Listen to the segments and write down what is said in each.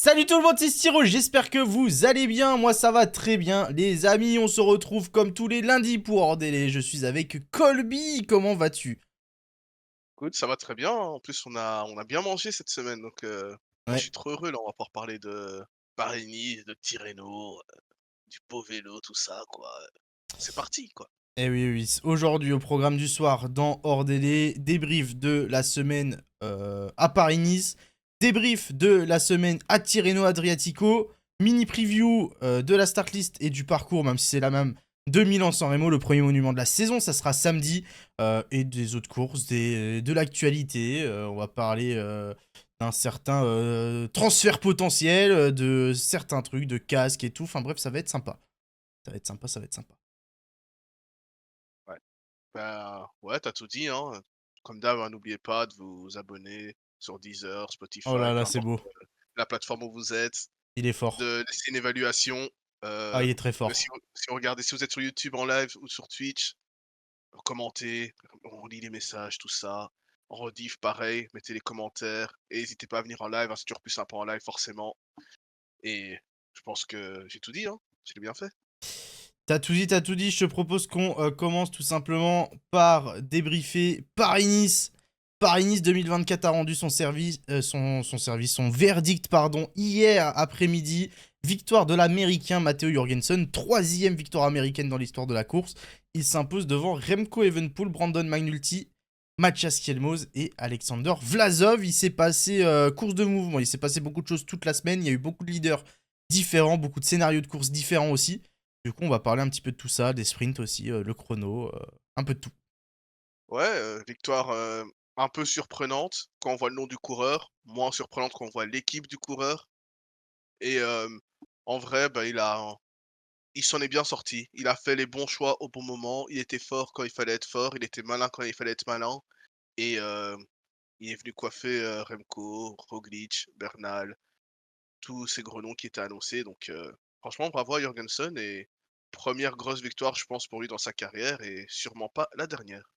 Salut tout le monde, c'est Styro, j'espère que vous allez bien, moi ça va très bien. Les amis, on se retrouve comme tous les lundis pour Hors-Délai. Je suis avec Colby, comment vas-tu? Écoute, ça va très bien, hein. En plus, on a bien mangé cette semaine, donc moi, je Ouais. suis trop heureux, là. On va pouvoir parler de Paris-Nice, de Tirreno, du beau vélo, tout ça, quoi. C'est parti, quoi. Eh oui, oui, aujourd'hui au programme du soir dans Hors-Délai, débrief de la semaine à Paris-Nice, débrief de la semaine à Tirreno Adriatico, mini preview de la start list et du parcours, même si c'est la même, de Milan-San Remo, le premier monument de la saison, ça sera samedi, et des autres courses, de l'actualité, on va parler d'un certain transfert potentiel, de certains trucs, de casques et tout, enfin bref, ça va être sympa. Ça va être sympa, ça va être sympa. Ouais. Bah, ouais, t'as tout dit, hein. Comme d'hab, hein, n'oubliez pas de vous abonner sur Deezer, Oh Spotify, là peu là, c'est importe beau. la plateforme où vous êtes, Il est fort. de laisser une évaluation. Ah, Euh, il est très si fort. vous, si vous regardez, si vous êtes sur YouTube en live ou sur Twitch, commentez, on lit les messages, tout ça. En rediff, pareil, mettez les commentaires et n'hésitez pas à venir en live, hein, c'est toujours plus sympa en live forcément. Et je pense que j'ai tout dit, hein. Je l'ai bien fait. T'as tout dit, t'as tout dit. Je te propose qu'on commence tout simplement par débriefer Paris-Nice. Paris-Nice 2024 a rendu son verdict, pardon, hier après-midi. Victoire de l'Américain Matteo Jorgensen, troisième victoire américaine dans l'histoire de la course. Il s'impose devant Remco Evenepoel, Brandon McNulty, Mathias Kielmose et Alexander Vlasov. Il s'est passé course de mouvement, il s'est passé beaucoup de choses toute la semaine. Il y a eu beaucoup de leaders différents, beaucoup de scénarios de course différents aussi. Du coup, on va parler un petit peu de tout ça, des sprints aussi, le chrono, un peu de tout. Ouais, victoire, un peu surprenante quand on voit le nom du coureur, moins surprenante quand on voit l'équipe du coureur et en vrai, bah, il s'en est bien sorti. Il a fait les bons choix au bon moment, il était fort quand il fallait être fort, il était malin quand il fallait être malin et il est venu coiffer, Remco, Roglic, Bernal, tous ces gros noms qui étaient annoncés donc franchement bravo à Jorgensen et première grosse victoire je pense pour lui dans sa carrière et sûrement pas la dernière.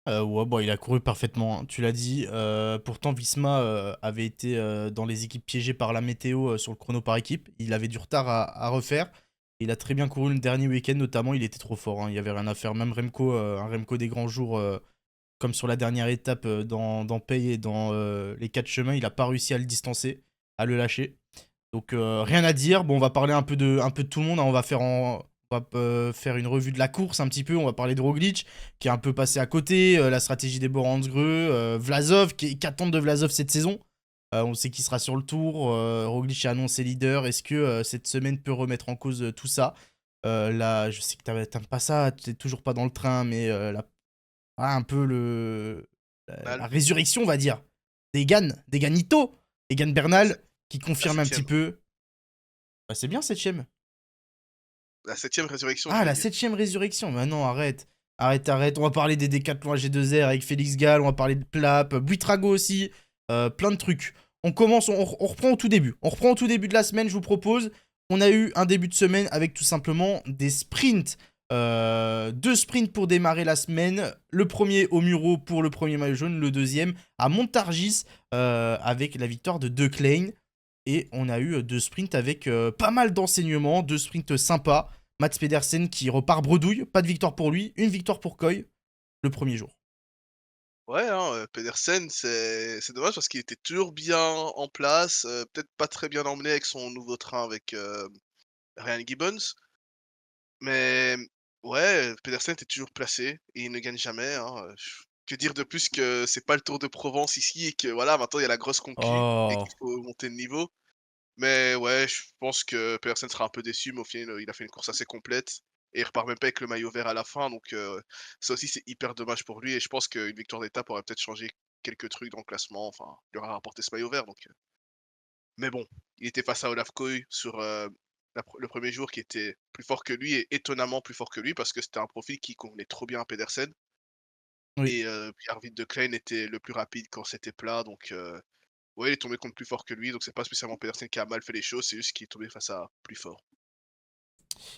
Ouais, bon, il a couru parfaitement, hein, tu l'as dit. Pourtant, Visma avait été dans les équipes piégées par la météo sur le chrono par équipe. Il avait du retard à refaire. Il a très bien couru le dernier week-end, notamment. Il était trop fort, hein, il y avait rien à faire. Même Remco, un Remco des grands jours, comme sur la dernière étape dans Pay et dans les 4 chemins, il a pas réussi à le distancer, à le lâcher. Donc rien à dire. Bon, on va parler un peu de tout le monde, hein. On va faire une revue de la course un petit peu. On va parler de Roglic qui est un peu passé à côté, la stratégie des Boransgreux, Vlasov qu'attendent de Vlasov cette saison. On sait qu'il sera sur le tour. Roglic a annoncé leader. Est-ce que cette semaine peut remettre en cause tout ça? Là, je sais que t'aimes pas ça, t'es toujours pas dans le train, mais un peu la Bernal, résurrection, on va dire. Des Ganito, Egan la Bernal sept qui la confirme un petit 7e, peu. Bah, c'est bien, septième. la 7e résurrection je Ah, voulais la dire. septième résurrection. Mais non, arrête. Arrête, arrête. On va parler des décathlons G2R avec Félix Gall. On va parler de Plap, Buitrago aussi. Plein de trucs. On commence, on reprend au tout début. On reprend au tout début de la semaine, je vous propose. On a eu un début de semaine avec tout simplement des sprints. Deux sprints pour démarrer la semaine. Le premier au Muro pour le premier maillot jaune. Le deuxième à Montargis avec la victoire de De Klein. Et on a eu deux sprints avec pas mal d'enseignements, deux sprints sympas. Mats Pedersen qui repart bredouille, pas de victoire pour lui, une victoire pour Koy le premier jour. Ouais, hein, Pedersen, c'est dommage parce qu'il était toujours bien en place, peut-être pas très bien emmené avec son nouveau train avec, Ryan Gibbons, mais ouais, Pedersen était toujours placé et il ne gagne jamais, hein, que dire de plus que c'est pas le Tour de Provence ici et que voilà, maintenant il y a la grosse concu et qu'il Oh. faut monter de niveau. Mais ouais, je pense que Pedersen sera un peu déçu, mais au final, il a fait une course assez complète et il repart même pas avec le maillot vert à la fin, donc ça aussi, c'est hyper dommage pour lui et je pense qu'une victoire d'étape aurait peut-être changé quelques trucs dans le classement, enfin, il aurait rapporté ce maillot vert, donc mais bon, il était face à Olaf Koy sur, le 1er jour qui était plus fort que lui et étonnamment plus fort que lui parce que c'était un profil qui convenait trop bien à Pedersen Oui. et Arvid De Klein était le plus rapide quand c'était plat, donc ouais, il est tombé contre plus fort que lui, donc c'est pas spécialement Pedersen qui a mal fait les choses, c'est juste qu'il est tombé face à plus fort.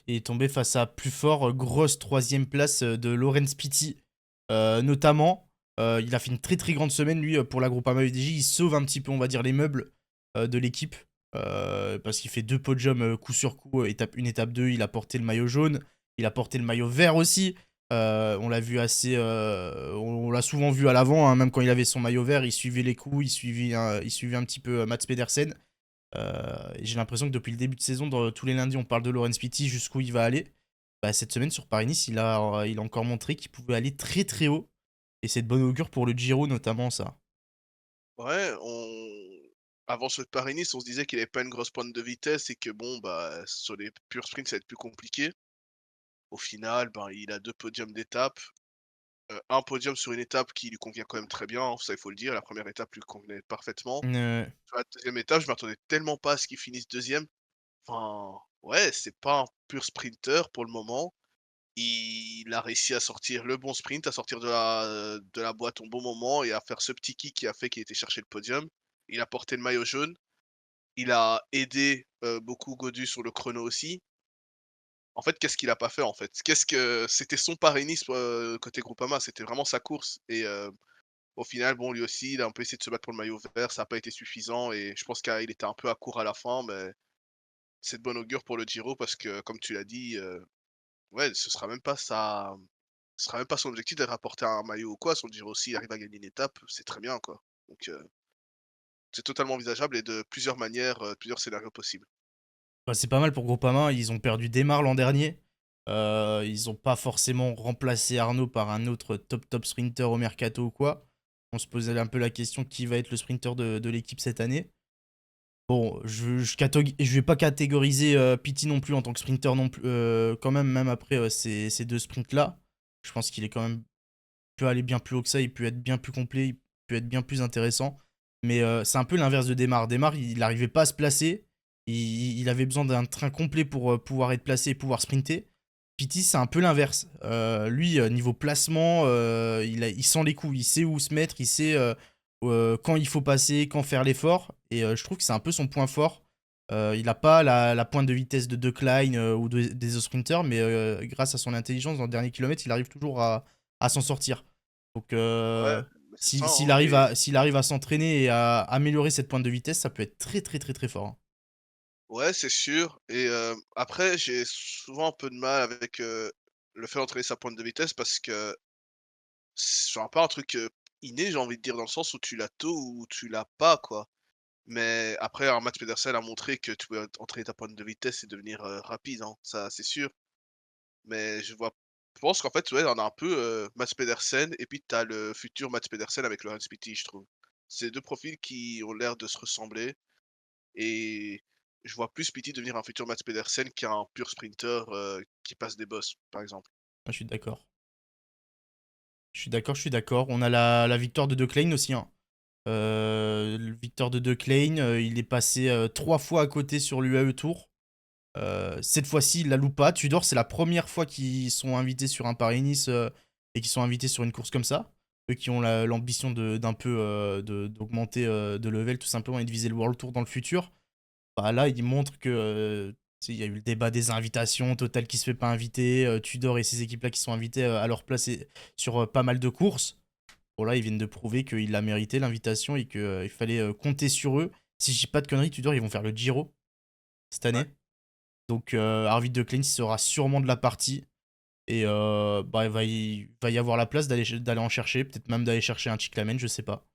Il est tombé face à plus fort, grosse troisième place de Lorenz Pitti, notamment. Il a fait une très très grande semaine, lui, pour la Groupama UDJ. Il sauve un petit peu, on va dire, les meubles de l'équipe. parce qu'il fait 2 podiums, coup sur coup, étape 1, étape 2, il a porté le maillot jaune, il a porté le maillot vert aussi. On l'a vu assez, on l'a souvent vu à l'avant, hein, même quand il avait son maillot vert, il suivait les coups, il suivait un petit peu, Mats Pedersen. Et j'ai l'impression que depuis le début de saison, tous les lundis, on parle de Laurens Pitty, jusqu'où il va aller. Bah, cette semaine sur Paris-Nice, il a encore montré qu'il pouvait aller très très haut. Et c'est de bon augure pour le Giro notamment ça. Ouais, avant ce Paris-Nice, on se disait qu'il avait pas une grosse pointe de vitesse et que bon, bah, sur les purs sprints, ça va être plus compliqué. Au final, ben, il a 2 podiums d'étape, 1 podium sur une étape qui lui convient quand même très bien, hein, ça il faut le dire. La première étape lui convenait parfaitement. Heu, Sur la deuxième étape, je m'attendais tellement pas à ce qu'il finisse deuxième. Enfin, ouais, c'est pas un pur sprinter pour le moment. Il a réussi à sortir le bon sprint, à sortir de la boîte au bon moment et à faire ce petit kick qui a fait qu'il était chercher le podium. Il a porté le maillot jaune. Il a aidé, beaucoup Gaudu sur le chrono aussi. En fait, qu'est-ce qu'il a pas fait, en fait? Qu'est-ce que c'était son Paris-Nice, côté Groupama, c'était vraiment sa course et au final, bon, lui aussi, il a un peu essayé de se battre pour le maillot vert, ça a pas été suffisant et je pense qu'il était un peu à court à la fin, mais c'est de bon augure pour le Giro parce que comme tu l'as dit, ouais, ce sera même pas son objectif de rapporter un maillot ou quoi sur le Giro. S'il arrive à gagner une étape, c'est très bien, quoi. Donc c'est totalement envisageable et de plusieurs manières, plusieurs scénarios possibles. Bah, c'est pas mal pour Groupama, ils ont perdu Demar l'an dernier. Ils ont pas forcément remplacé Arnaud par un autre top sprinter au mercato ou quoi. On se posait un peu la question qui va être le sprinter de l'équipe cette année. Bon, je vais pas catégoriser Pitty non plus en tant que sprinter non plus, quand même après ces 2 sprints-là. Je pense qu'il est quand même peut aller bien plus haut que ça, il peut être bien plus complet, il peut être bien plus intéressant. Mais c'est un peu l'inverse de Demar. Demar, il n'arrivait pas à se placer. Il avait besoin d'un train complet pour pouvoir être placé et pouvoir sprinter. Pitty, c'est un peu l'inverse. Lui, niveau placement, il sent les coups, il sait où se mettre, il sait quand il faut passer, quand faire l'effort. Et je trouve que c'est un peu son point fort. Il n'a pas la pointe de vitesse de Decline ou des autres sprinters, mais grâce à son intelligence dans le dernier kilomètre, il arrive toujours à s'en sortir. Donc, Ouais, mais c'est ça, s'il hein arrive et s'il arrive à s'entraîner et à améliorer cette pointe de vitesse, ça peut être très très très très fort, hein. ouais, c'est sûr et après j'ai souvent un peu de mal avec, le fait d'entraîner sa pointe de vitesse parce que c'est un peu un truc, inné, j'ai envie de dire, dans le sens où tu l'as tôt ou tu l'as pas, quoi. Mais après, un Mats Pedersen a montré que tu pouvais entraîner ta pointe de vitesse et devenir, rapide, hein, ça c'est sûr. Mais je pense qu'en fait, ouais, on a un peu, Mats Pedersen et puis tu as le futur Mats Pedersen avec Laurens Pitty, je trouve. C'est 2 profils qui ont l'air de se ressembler et je vois plus Pitty devenir un futur Mats Pedersen qu'un pur sprinter, qui passe des bosses, par exemple. Ah, je suis d'accord. Je suis d'accord, je suis d'accord. On a la victoire de De Klein aussi, hein. Victor de Klein, il est passé 3 fois à côté sur l'UAE Tour. Cette fois-ci, il la loupe pas. Tudor, c'est la première fois qu'ils sont invités sur un Paris-Nice et qu'ils sont invités sur une course comme ça. Eux qui ont l'ambition d'un peu d'augmenter de level tout simplement et de viser le World Tour dans le futur. Bah là, il montre que tu sais, il y a eu le débat des invitations, Total qui se fait pas inviter, Tudor et ces équipes-là qui sont invitées à leur place sur pas mal de courses. Bon là, ils viennent de prouver qu'il l'a mérité l'invitation et qu'il fallait compter sur eux. Si je dis pas de conneries, Tudor, ils vont faire le Giro cette Ouais. année. Donc Arvid De Klein sera sûrement de la partie. Et bah, il va y avoir la place d'aller en chercher, peut-être même d'aller chercher un Chiclamen, je sais pas.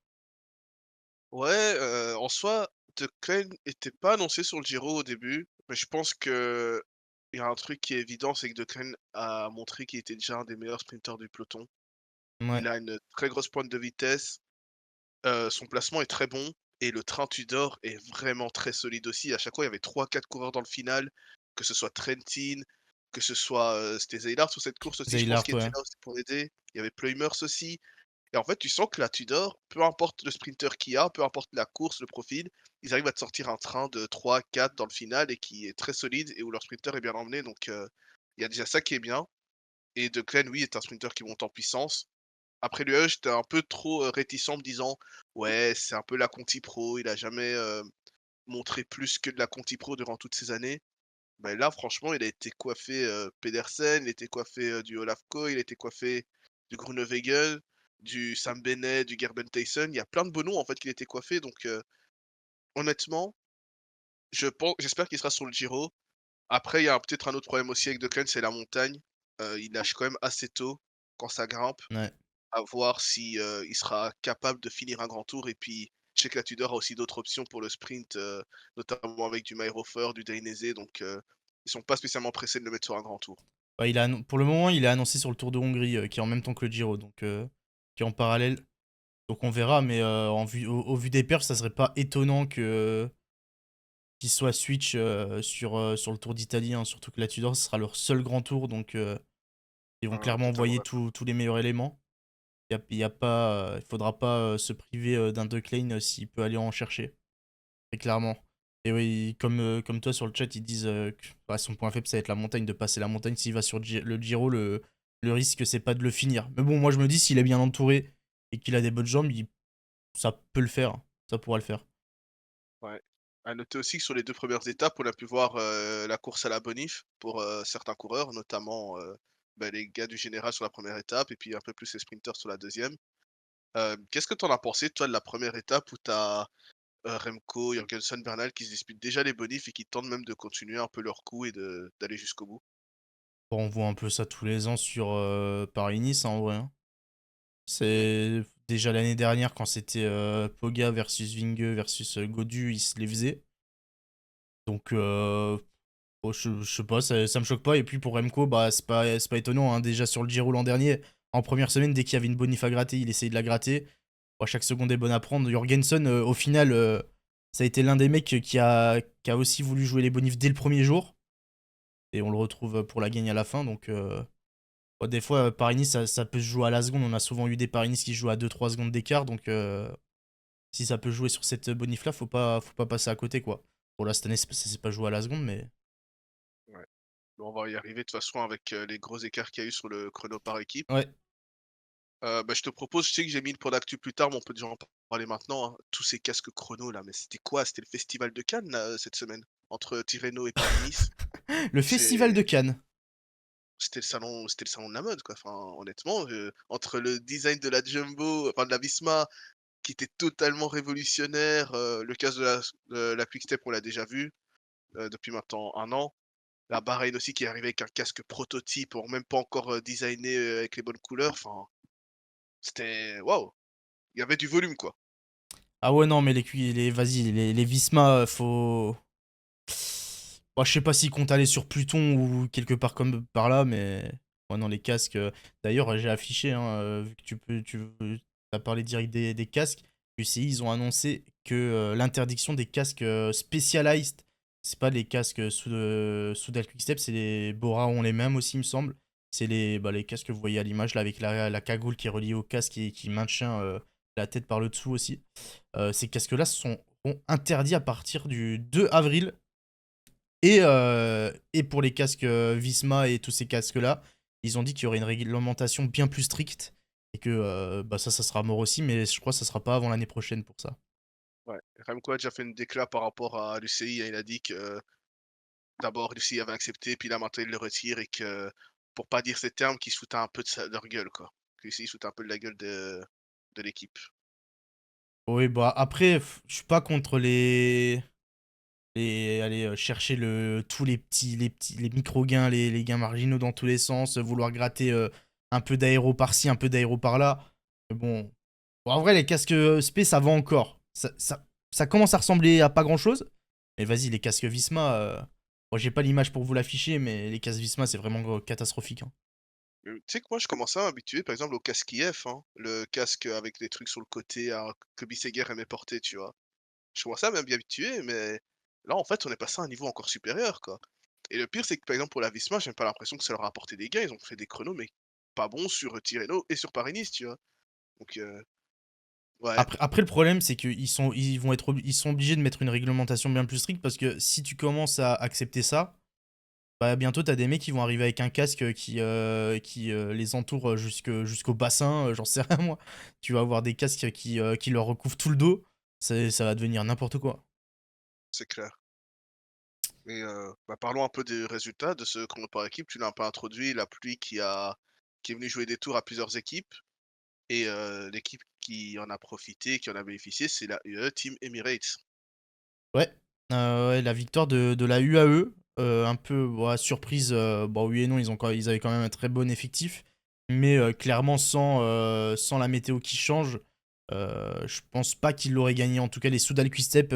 Ouais, en soi, De Klein était pas annoncé sur le Giro au début, mais je pense qu'il y a un truc qui est évident, c'est que De Klein a montré qu'il était déjà un des meilleurs sprinteurs du peloton. Ouais, Il a une très grosse pointe de vitesse, son placement est très bon et le train Tudor est vraiment très solide aussi. À chaque fois, il y avait 3, 4 coureurs dans le final, que ce soit Trentin, que ce soit, c'était Zeilhard sur cette course aussi, je pense, Zeilhart, qui était ouais. là aussi pour aider. Il y avait Pleumeurs aussi. Et en fait, tu sens que la Tudor, peu importe le sprinter qu'il y a, peu importe la course, le profil, ils arrivent à te sortir un train de 3, 4 dans le final et qui est très solide et où leur sprinter est bien emmené. Donc, il y a déjà ça qui est bien. Et De Klen, oui, est un sprinter qui monte en puissance. Après l'UAE, j'étais un peu trop réticent en me disant, ouais, c'est un peu la Conti Pro, il a jamais montré plus que de la Conti Pro durant toutes ces années. Mais là, franchement, il a été coiffé Pedersen, il a été coiffé du Olaf Koe, il a été coiffé du Groenewegen, du Sam Bennett, du Gerben Tyson. Il y a plein de beaux noms en fait qu'il a été coiffé. Donc honnêtement, j'espère qu'il sera sur le Giro. Après, il y a peut-être un autre problème aussi avec Declan, c'est la montagne. Il lâche quand même assez tôt quand ça grimpe. Ouais. À voir si, il sera capable de finir un grand tour et puis je sais que la Tudor a aussi d'autres options pour le sprint, notamment avec du Maillot-Rofer, du Dainese donc ils sont pas spécialement pressés de le mettre sur un grand tour. Ouais, pour le moment, il est annoncé sur le Tour de Hongrie, qui est en même temps que le Giro, donc qui est en parallèle. Donc on verra, mais au vu des perfs, ça serait pas étonnant qu'il soit switch sur le Tour d'Italie, hein, surtout que la Tudor, ce sera leur seul grand tour, donc ils vont clairement Totalement envoyer d'accord. tous les meilleurs éléments. Y a pas, il faudra pas se priver d'un Declan s'il peut aller en chercher, très clairement. Et oui, comme toi sur le chat, ils disent que bah, son point faible, ça va être la montagne, de passer la montagne. S'il va sur le Giro, le risque, c'est pas de le finir. Mais bon, moi je me dis, s'il est bien entouré et qu'il a des bonnes jambes, ça peut le faire. Ça pourra le faire. Ouais. À noter aussi que sur les 2 premières étapes, on a pu voir, la course à la bonif pour, certains coureurs, notamment, les gars du général sur la première étape et puis un peu plus les sprinters sur la deuxième. Qu'est-ce que tu en as pensé toi de la première étape où tu as, Remco, Jorgenson, Bernal qui se disputent déjà les bonifs et qui tentent même de continuer un peu leur coup et d'aller jusqu'au bout? Bon, on voit un peu ça tous les ans sur Paris-Nice, hein, en vrai, hein. Mmh. C'est déjà l'année dernière, quand c'était Poga versus Vinge versus Godu, ils se les faisaient. Donc, oh, je sais pas, ça me choque pas. Et puis pour Remco, bah, c'est pas étonnant, hein. Déjà sur le Giro l'an dernier, en première semaine, dès qu'il y avait une bonif à gratter, il essayait de la gratter. Bon, chaque seconde est bonne à prendre. Jorgensen, au final, ça a été l'un des mecs qui a aussi voulu jouer les bonifs dès le premier jour. Et on le retrouve pour la gagne à la fin. Donc, ouais, des fois, Paris-Nice, ça peut se jouer à la seconde. On a souvent eu des Paris-Nice qui jouent à 2-3 secondes d'écart. Donc, si ça peut jouer sur cette bonif-là, faut pas passer à côté, quoi. Bon, là, cette année, ça s'est pas joué à la seconde, mais. Ouais. Bon, on va y arriver de toute façon avec, les gros écarts qu'il y a eu sur le chrono par équipe. Ouais. Je te propose, je sais que j'ai mis le pour d'actu plus tard, mais on peut déjà en parler maintenant, hein. Tous ces casques chrono là, mais c'était quoi? C'était le festival de Cannes là, cette semaine? Entre Tirreno et Paris-Nice. Le festival C'est de Cannes. c'était le salon de la mode quoi. Enfin honnêtement, entre le design de la Jumbo, enfin de la Visma qui était totalement révolutionnaire, le casque de la Quick-Step on l'a déjà vu, depuis maintenant 1 an. La Bahreïn aussi qui est arrivée avec un casque prototype, même pas encore, designé, avec les bonnes couleurs, enfin c'était waouh! Il y avait du volume quoi. Ah ouais, non, mais vas-y, les Visma, faut. Bon, je sais pas s'ils comptent aller sur Pluton ou quelque part comme par là, mais. Ouais, non, les casques. D'ailleurs, j'ai affiché, hein, vu que as parlé direct des casques. UCI, ils ont annoncé que l'interdiction des casques Specialized, c'est pas les casques sous Dell Quickstep, c'est les Bora ont les mêmes aussi, il me semble. C'est les casques que vous voyez à l'image, là, avec la cagoule qui est reliée au casque et qui maintient la tête par le dessous aussi. Ces casques-là seront interdits à partir du 2 avril. Et pour les casques Visma et tous ces casques-là, ils ont dit qu'il y aurait une réglementation bien plus stricte. Et que bah ça sera mort aussi, mais je crois que ça sera pas avant l'année prochaine pour ça. Ouais, Remco a déjà fait une déclat par rapport à l'UCI, hein. Il a dit que d'abord l'UCI avait accepté, puis là maintenant il le retire et que, pour pas dire ces termes, qu'ils se foutaient un peu de leur gueule quoi. Que l'UCI se foutait un peu de la gueule de l'équipe. Oui, bah après, je suis pas contre aller chercher tous les micro-gains, les gains marginaux dans tous les sens, vouloir gratter un peu d'aéro par-ci, un peu d'aéro par-là. Mais bon, en vrai, les casques SP, ça va encore. Ça commence à ressembler à pas grand-chose. Mais vas-y, les casques Visma, moi j'ai pas l'image pour vous l'afficher, mais les casques Visma, c'est vraiment catastrophique, hein. Tu sais que moi je commençais à m'habituer par exemple au casque IF, hein, le casque avec des trucs sur le côté, que Bisseguer aimait porter, tu vois? Je commençais à m'y habituer, mais là en fait on est passé à un niveau encore supérieur quoi. Et le pire c'est que par exemple pour la Visma, j'ai pas l'impression que ça leur a apporté des gains, ils ont fait des chronos mais pas bons sur, Tirreno et sur Paris-Nice, tu vois? Donc ouais, Après, le problème, c'est ils sont obligés de mettre une réglementation bien plus stricte parce que si tu commences à accepter ça, bah, bientôt, t'as des mecs qui vont arriver avec un casque qui les entoure jusqu'au bassin, j'en sais rien moi. Tu vas avoir des casques qui leur recouvrent tout le dos. Ça va devenir n'importe quoi. c'est clair. Mais parlons un peu des résultats de ce chrono par équipe. Tu l'as un peu introduit, la pluie qui est venue jouer des tours à plusieurs équipes et l'équipe qui en a profité, qui en a bénéficié, c'est la UE Team Emirates. Ouais. Ouais, la victoire de la UAE, un peu ouais, surprise, bon oui et non, ils avaient quand même un très bon effectif, mais clairement sans la météo qui change, je pense pas qu'ils l'auraient gagné. En tout cas, les Soudal Quick-Step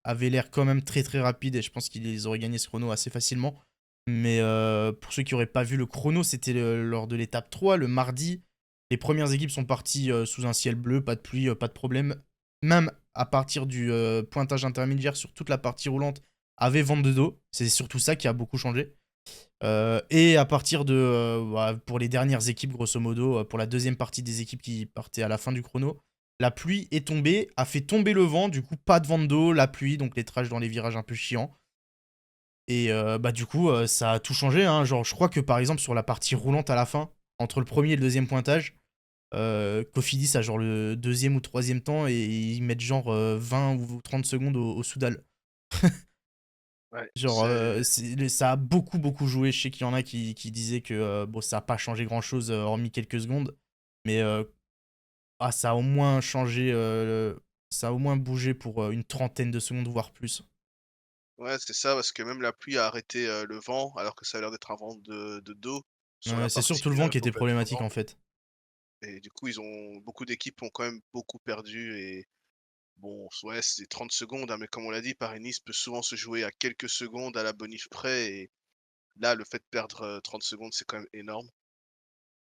avaient l'air quand même très très rapides et je pense qu'ils auraient gagné ce chrono assez facilement. Mais pour ceux qui auraient pas vu le chrono, c'était lors de l'étape 3, le mardi. Les premières équipes sont parties sous un ciel bleu, pas de pluie, pas de problème. Même à partir du pointage intermédiaire sur toute la partie roulante, avait vent de dos. C'est surtout ça qui a beaucoup changé. Et à partir de. Pour les dernières équipes, grosso modo, pour la deuxième partie des équipes qui partaient à la fin du chrono, la pluie est tombée, a fait tomber le vent, du coup, pas de vent de dos, la pluie, donc les trashs dans les virages un peu chiants. Et bah, du coup, ça a tout changé. Hein. Genre, je crois que par exemple, sur la partie roulante à la fin, entre le premier et le deuxième pointage, Cofidis a genre le deuxième ou troisième temps et ils mettent genre 20 ou 30 secondes au Soudal. Ouais, Genre, ça a beaucoup, beaucoup joué. Je sais qu'il y en a qui disaient que bon, ça a pas changé grand-chose, hormis quelques secondes. Mais ça a au moins changé, ça a au moins bougé pour une trentaine de secondes, voire plus. ouais, c'est ça, parce que même la pluie a arrêté, le vent, alors que ça a l'air d'être un vent de dos sur la C'est partie, surtout le vent qui était mauvaise du problématique vent en fait. et du coup, ils ont beaucoup d'équipes ont quand même beaucoup perdu et bon, ouais, c'est 30 secondes, hein, mais comme on l'a dit, Paris-Nice peut souvent se jouer à quelques secondes à la bonif près et là, le fait de perdre, 30 secondes, c'est quand même énorme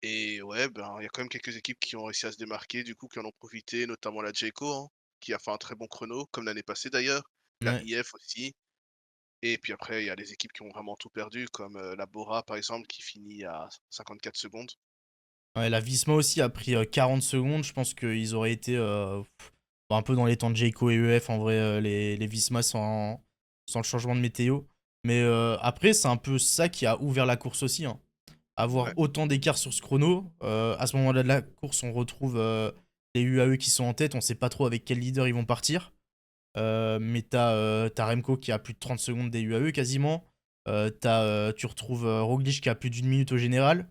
et ouais, ben, il y a quand même quelques équipes qui ont réussi à se démarquer, du coup, qui en ont profité, notamment la Jayco, hein, qui a fait un très bon chrono, comme l'année passée d'ailleurs, la Ouais. IF aussi et puis après, il y a les équipes qui ont vraiment tout perdu, comme, la Bora, par exemple, qui finit à 54 secondes. Ouais, la Visma aussi a pris 40 secondes. Je pense qu'ils auraient été un peu dans les temps de Jayco et EF, en vrai, les Visma sans le changement de météo. Mais après, c'est un peu ça qui a ouvert la course aussi. Hein. Ouais, Avoir autant d'écart sur ce chrono, à ce moment-là de la course, on retrouve les UAE qui sont en tête. On sait pas trop avec quel leader ils vont partir. Mais t'as Remco qui a plus de 30 secondes des UAE quasiment. Tu retrouves Roglic qui a plus d'une minute au général.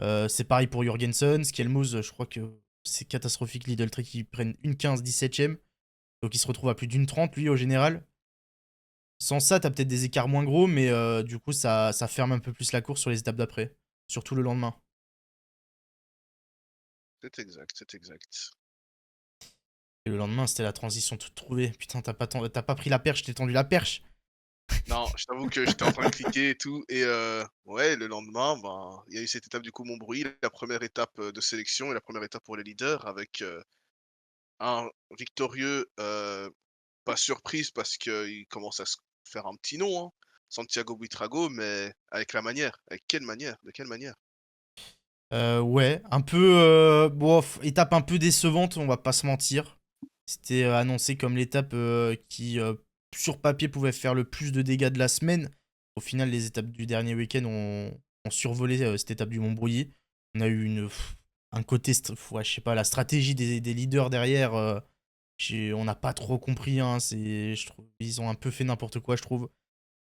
C'est pareil pour Jorgensen. Skelmos, je crois que c'est catastrophique. Lidl Trek qui prennent une 15 17ème. Donc il se retrouve à plus d'une 30 lui au général. Sans ça, t'as peut-être des écarts moins gros, mais du coup ça ferme un peu plus la course sur les étapes d'après. Surtout le lendemain. c'est exact, c'est exact. Et le lendemain, c'était la transition toute trouvée. Putain, t'as pas pris la perche, t'es tendu la perche. Non, je t'avoue que j'étais en train de cliquer et tout et ouais, le lendemain, ben, il y a eu cette étape du coup Montbrouilly, la première étape, de sélection et la première étape pour les leaders avec, un victorieux, pas surprise parce qu'il commence à se faire un petit nom, hein, Santiago Buitrago, mais avec la manière. Avec quelle manière? De quelle manière? Ouais, un peu. Bof, étape un peu décevante, on va pas se mentir. C'était annoncé comme l'étape qui, sur papier, pouvait faire le plus de dégâts de la semaine. Au final, les étapes du dernier week-end ont survolé cette étape du Montbrouilly. On a eu un côté. Ouais, je sais pas, la stratégie des leaders derrière. On n'a pas trop compris. Hein, je trouve, ils ont un peu fait n'importe quoi, je trouve.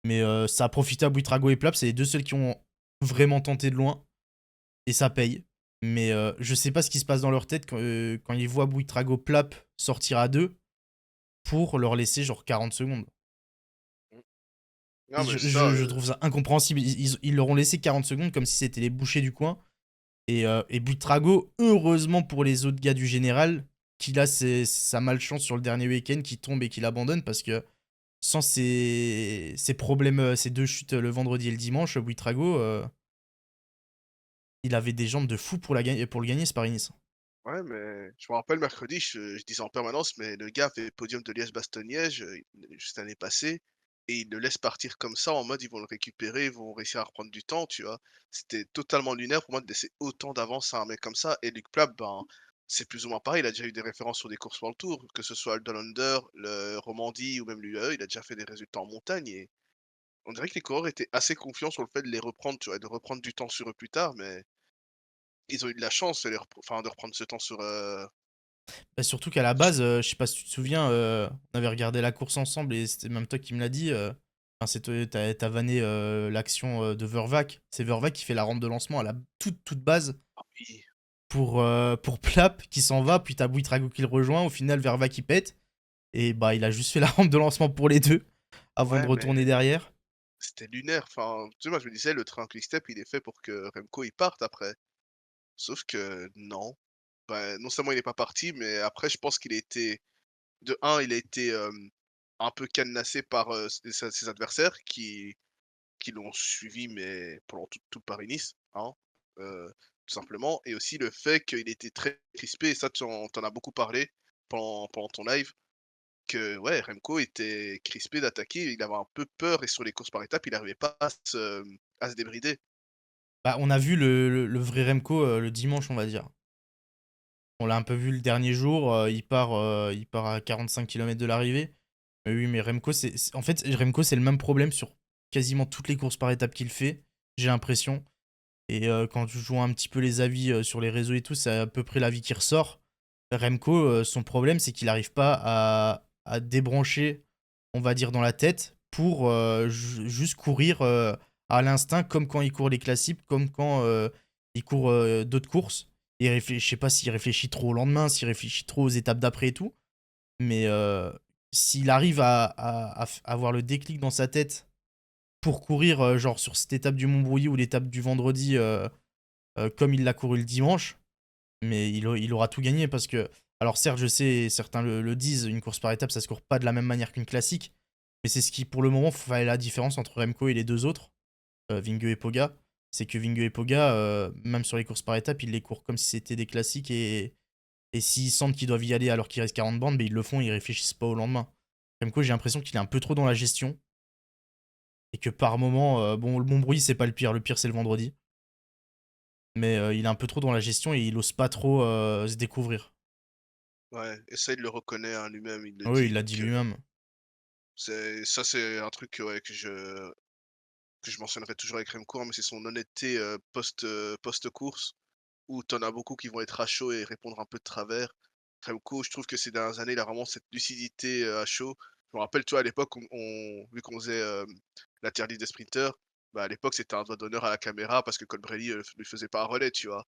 Mais ça a profité à Buitrago et Plap. C'est les deux seuls qui ont vraiment tenté de loin et ça paye. Mais je sais pas ce qui se passe dans leur tête quand ils voient Buitrago Plap sortir à deux pour leur laisser genre 40 secondes. Mmh. Non Et mais ça, je trouve ça incompréhensible. Ils leur ont laissé 40 secondes comme si c'était les bouchers du coin. Et Buitrago, heureusement pour les autres gars du général, qu'il a sa malchance sur le dernier week-end, qui tombe et qu'il abandonne parce que sans ses problèmes, ses deux chutes le vendredi et le dimanche, Buitrago, il avait des jambes de fou pour le gagner, ce Paris-Nice. ouais, mais je me rappelle mercredi, je disais en permanence, mais le gars fait podium de Liège-Bastogne-Liège, juste l'année passée et il le laisse partir comme ça en mode ils vont le récupérer, ils vont réussir à reprendre du temps, tu vois? C'était totalement lunaire pour moi de laisser autant d'avance à un mec comme ça et Luc Plap, ben, c'est plus ou moins pareil, il a déjà eu des références sur des courses World Tour, que ce soit le Down Under, le Romandie ou même l'UAE, il a déjà fait des résultats en montagne et on dirait que les coureurs étaient assez confiants sur le fait de les reprendre, tu vois? De reprendre du temps sur eux plus tard, mais ils ont eu de la chance de de reprendre ce temps sur, Bah, surtout qu'à la su base, je sais pas si tu te souviens, on avait regardé la course ensemble et c'était même toi qui me l'as dit. Enfin, c'est toi, t'as vanné l'action de Vervac. C'est Vervac qui fait la rampe de lancement à la toute base oui. pour Plap qui s'en va, puis t'as Buitrago qui le rejoint. Au final, Vervac qui pète. Et bah, il a juste fait la rampe de lancement pour les deux. avant de Ouais, mais retourner derrière. c'était lunaire. Enfin, tu sais, moi, je me disais: «Le train Quick-Step, il est fait pour que Remco, il parte après». Sauf que non. Bah, non seulement il est pas parti, mais après je pense qu'il a été de un, il a été, un peu cadenassé par, ses adversaires qui l'ont suivi, mais pendant tout le Paris-Nice, hein, tout simplement, et aussi le fait qu'il était très crispé, et ça tu en as beaucoup parlé pendant ton live, que ouais, Remco était crispé d'attaquer, il avait un peu peur, et sur les courses par étapes, il arrivait pas à se débrider. Bah, on a vu le vrai Remco, le dimanche, on va dire. On l'a un peu vu le dernier jour, il part à 45 kilomètres de l'arrivée. Mais oui, mais Remco, en fait, Remco, c'est le même problème sur quasiment toutes les courses par étapes qu'il fait, j'ai l'impression. Et quand tu joues un petit peu les avis sur les réseaux et tout, c'est à peu près l'avis qui ressort. Remco, son problème, c'est qu'il n'arrive pas à débrancher, on va dire, dans la tête pour juste courir à l'instinct, comme quand il court les classiques, comme quand il court d'autres courses. Je sais pas s'il réfléchit trop au lendemain, s'il réfléchit trop aux étapes d'après et tout. Mais s'il arrive à avoir le déclic dans sa tête pour courir, genre sur cette étape du Montbrouilly ou l'étape du vendredi, comme il l'a couru le dimanche, mais il aura tout gagné parce que, alors certes, je sais, certains le disent, une course par étape, ça se court pas de la même manière qu'une classique, mais c'est ce qui, pour le moment, fait la différence entre Remco et les deux autres, Vingegaard et Poga. C'est que Vingegaard et Poga, même sur les courses par étapes, ils les courent comme si c'était des classiques et s'ils sentent qu'ils doivent y aller alors qu'il reste 40 bandes, mais ils le font, ils réfléchissent pas au lendemain. Remco, j'ai l'impression qu'il est un peu trop dans la gestion et que par moment, bon, le Montbrouilly, c'est pas le pire, c'est le vendredi. Mais il est un peu trop dans la gestion et il ose pas trop se découvrir. Ouais, et ça, il le reconnaît, hein, lui-même, il le Oui, il dit l'a dit que lui-même. c'est un truc, ouais, que je mentionnerai toujours avec Remco, hein, mais c'est son honnêteté, post-course, où tu en as beaucoup qui vont être à chaud et répondre un peu de travers. Remco, je trouve que ces dernières années, il a vraiment cette lucidité, à chaud. Je me rappelle, tu vois, à l'époque, vu qu'on faisait, la tier list des sprinters, bah, à l'époque, c'était un doigt d'honneur à la caméra parce que Colbrelli, lui faisait pas un relais, tu vois?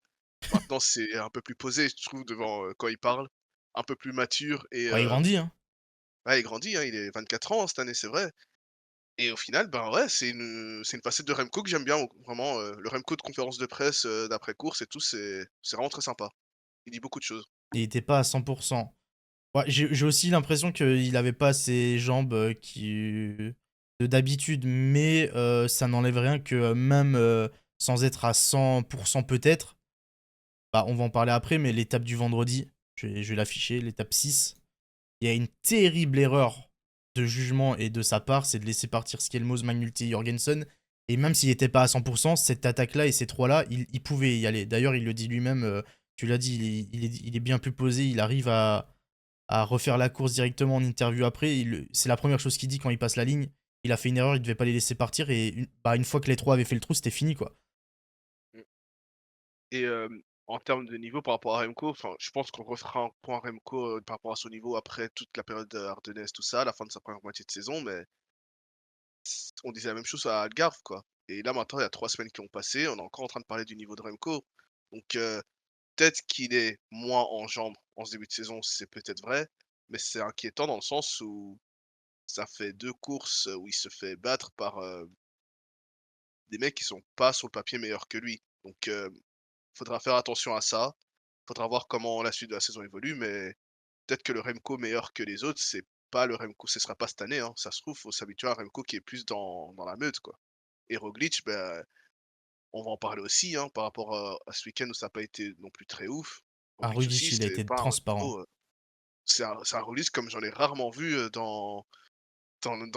Maintenant, c'est un peu plus posé, je trouve, devant, quand il parle, un peu plus mature, et Ouais, il grandit, hein. ouais, il grandit, hein, il est 24 ans cette année, c'est vrai. Et au final, ben, ouais, c'est une facette de Remco que j'aime bien, vraiment, le Remco de conférence de presse, d'après course et tout, c'est vraiment très sympa. Il dit beaucoup de choses. Il était pas à 100%. Ouais, j'ai aussi l'impression qu'il avait pas ses jambes de d'habitude, mais ça n'enlève rien que même sans être à 100% peut-être, bah, on va en parler après, mais l'étape du vendredi, je vais l'afficher, l'étape 6, il y a une terrible erreur de jugement et de sa part, c'est de laisser partir Skelmos, Magnulti et Jorgensen. Et même s'il n'était pas à 100%, cette attaque-là et ces trois-là, il pouvait y aller. D'ailleurs, il le dit lui-même, tu l'as dit, il est bien plus posé, il arrive à refaire la course directement en interview après. C'est la première chose qu'il dit quand il passe la ligne. Il a fait une erreur, il devait pas les laisser partir. Et une fois que les trois avaient fait le trou, c'était fini, quoi. Mmh. Et en termes de niveau par rapport à Remco, enfin, je pense qu'on refera un point Remco, par rapport à son niveau après toute la période, ardennaise, tout ça, la fin de sa première moitié de saison, mais on disait la même chose à Algarve, quoi. Et là, maintenant, il y a 3 semaines qui ont passé, on est encore en train de parler du niveau de Remco. Donc peut-être qu'il est moins en jambes en ce début de saison, c'est peut-être vrai, mais c'est inquiétant dans le sens où ça fait 2 courses où il se fait battre par, des mecs qui sont pas sur le papier meilleurs que lui. Donc faudra faire attention à ça. Faudra voir comment la suite de la saison évolue, mais peut-être que le Remco meilleur que les autres, c'est pas le Remco, ce sera pas cette année, hein. Ça se trouve, faut s'habituer à un Remco qui est plus dans la meute, quoi. Et Roglic, bah, on va en parler aussi, hein, par rapport à ce week-end où ça a pas été non plus très ouf. Ah, Roglic Rudic, aussi, il a c'est été pas un transparent. niveau, c'est un Roglic comme j'en ai rarement vu, dans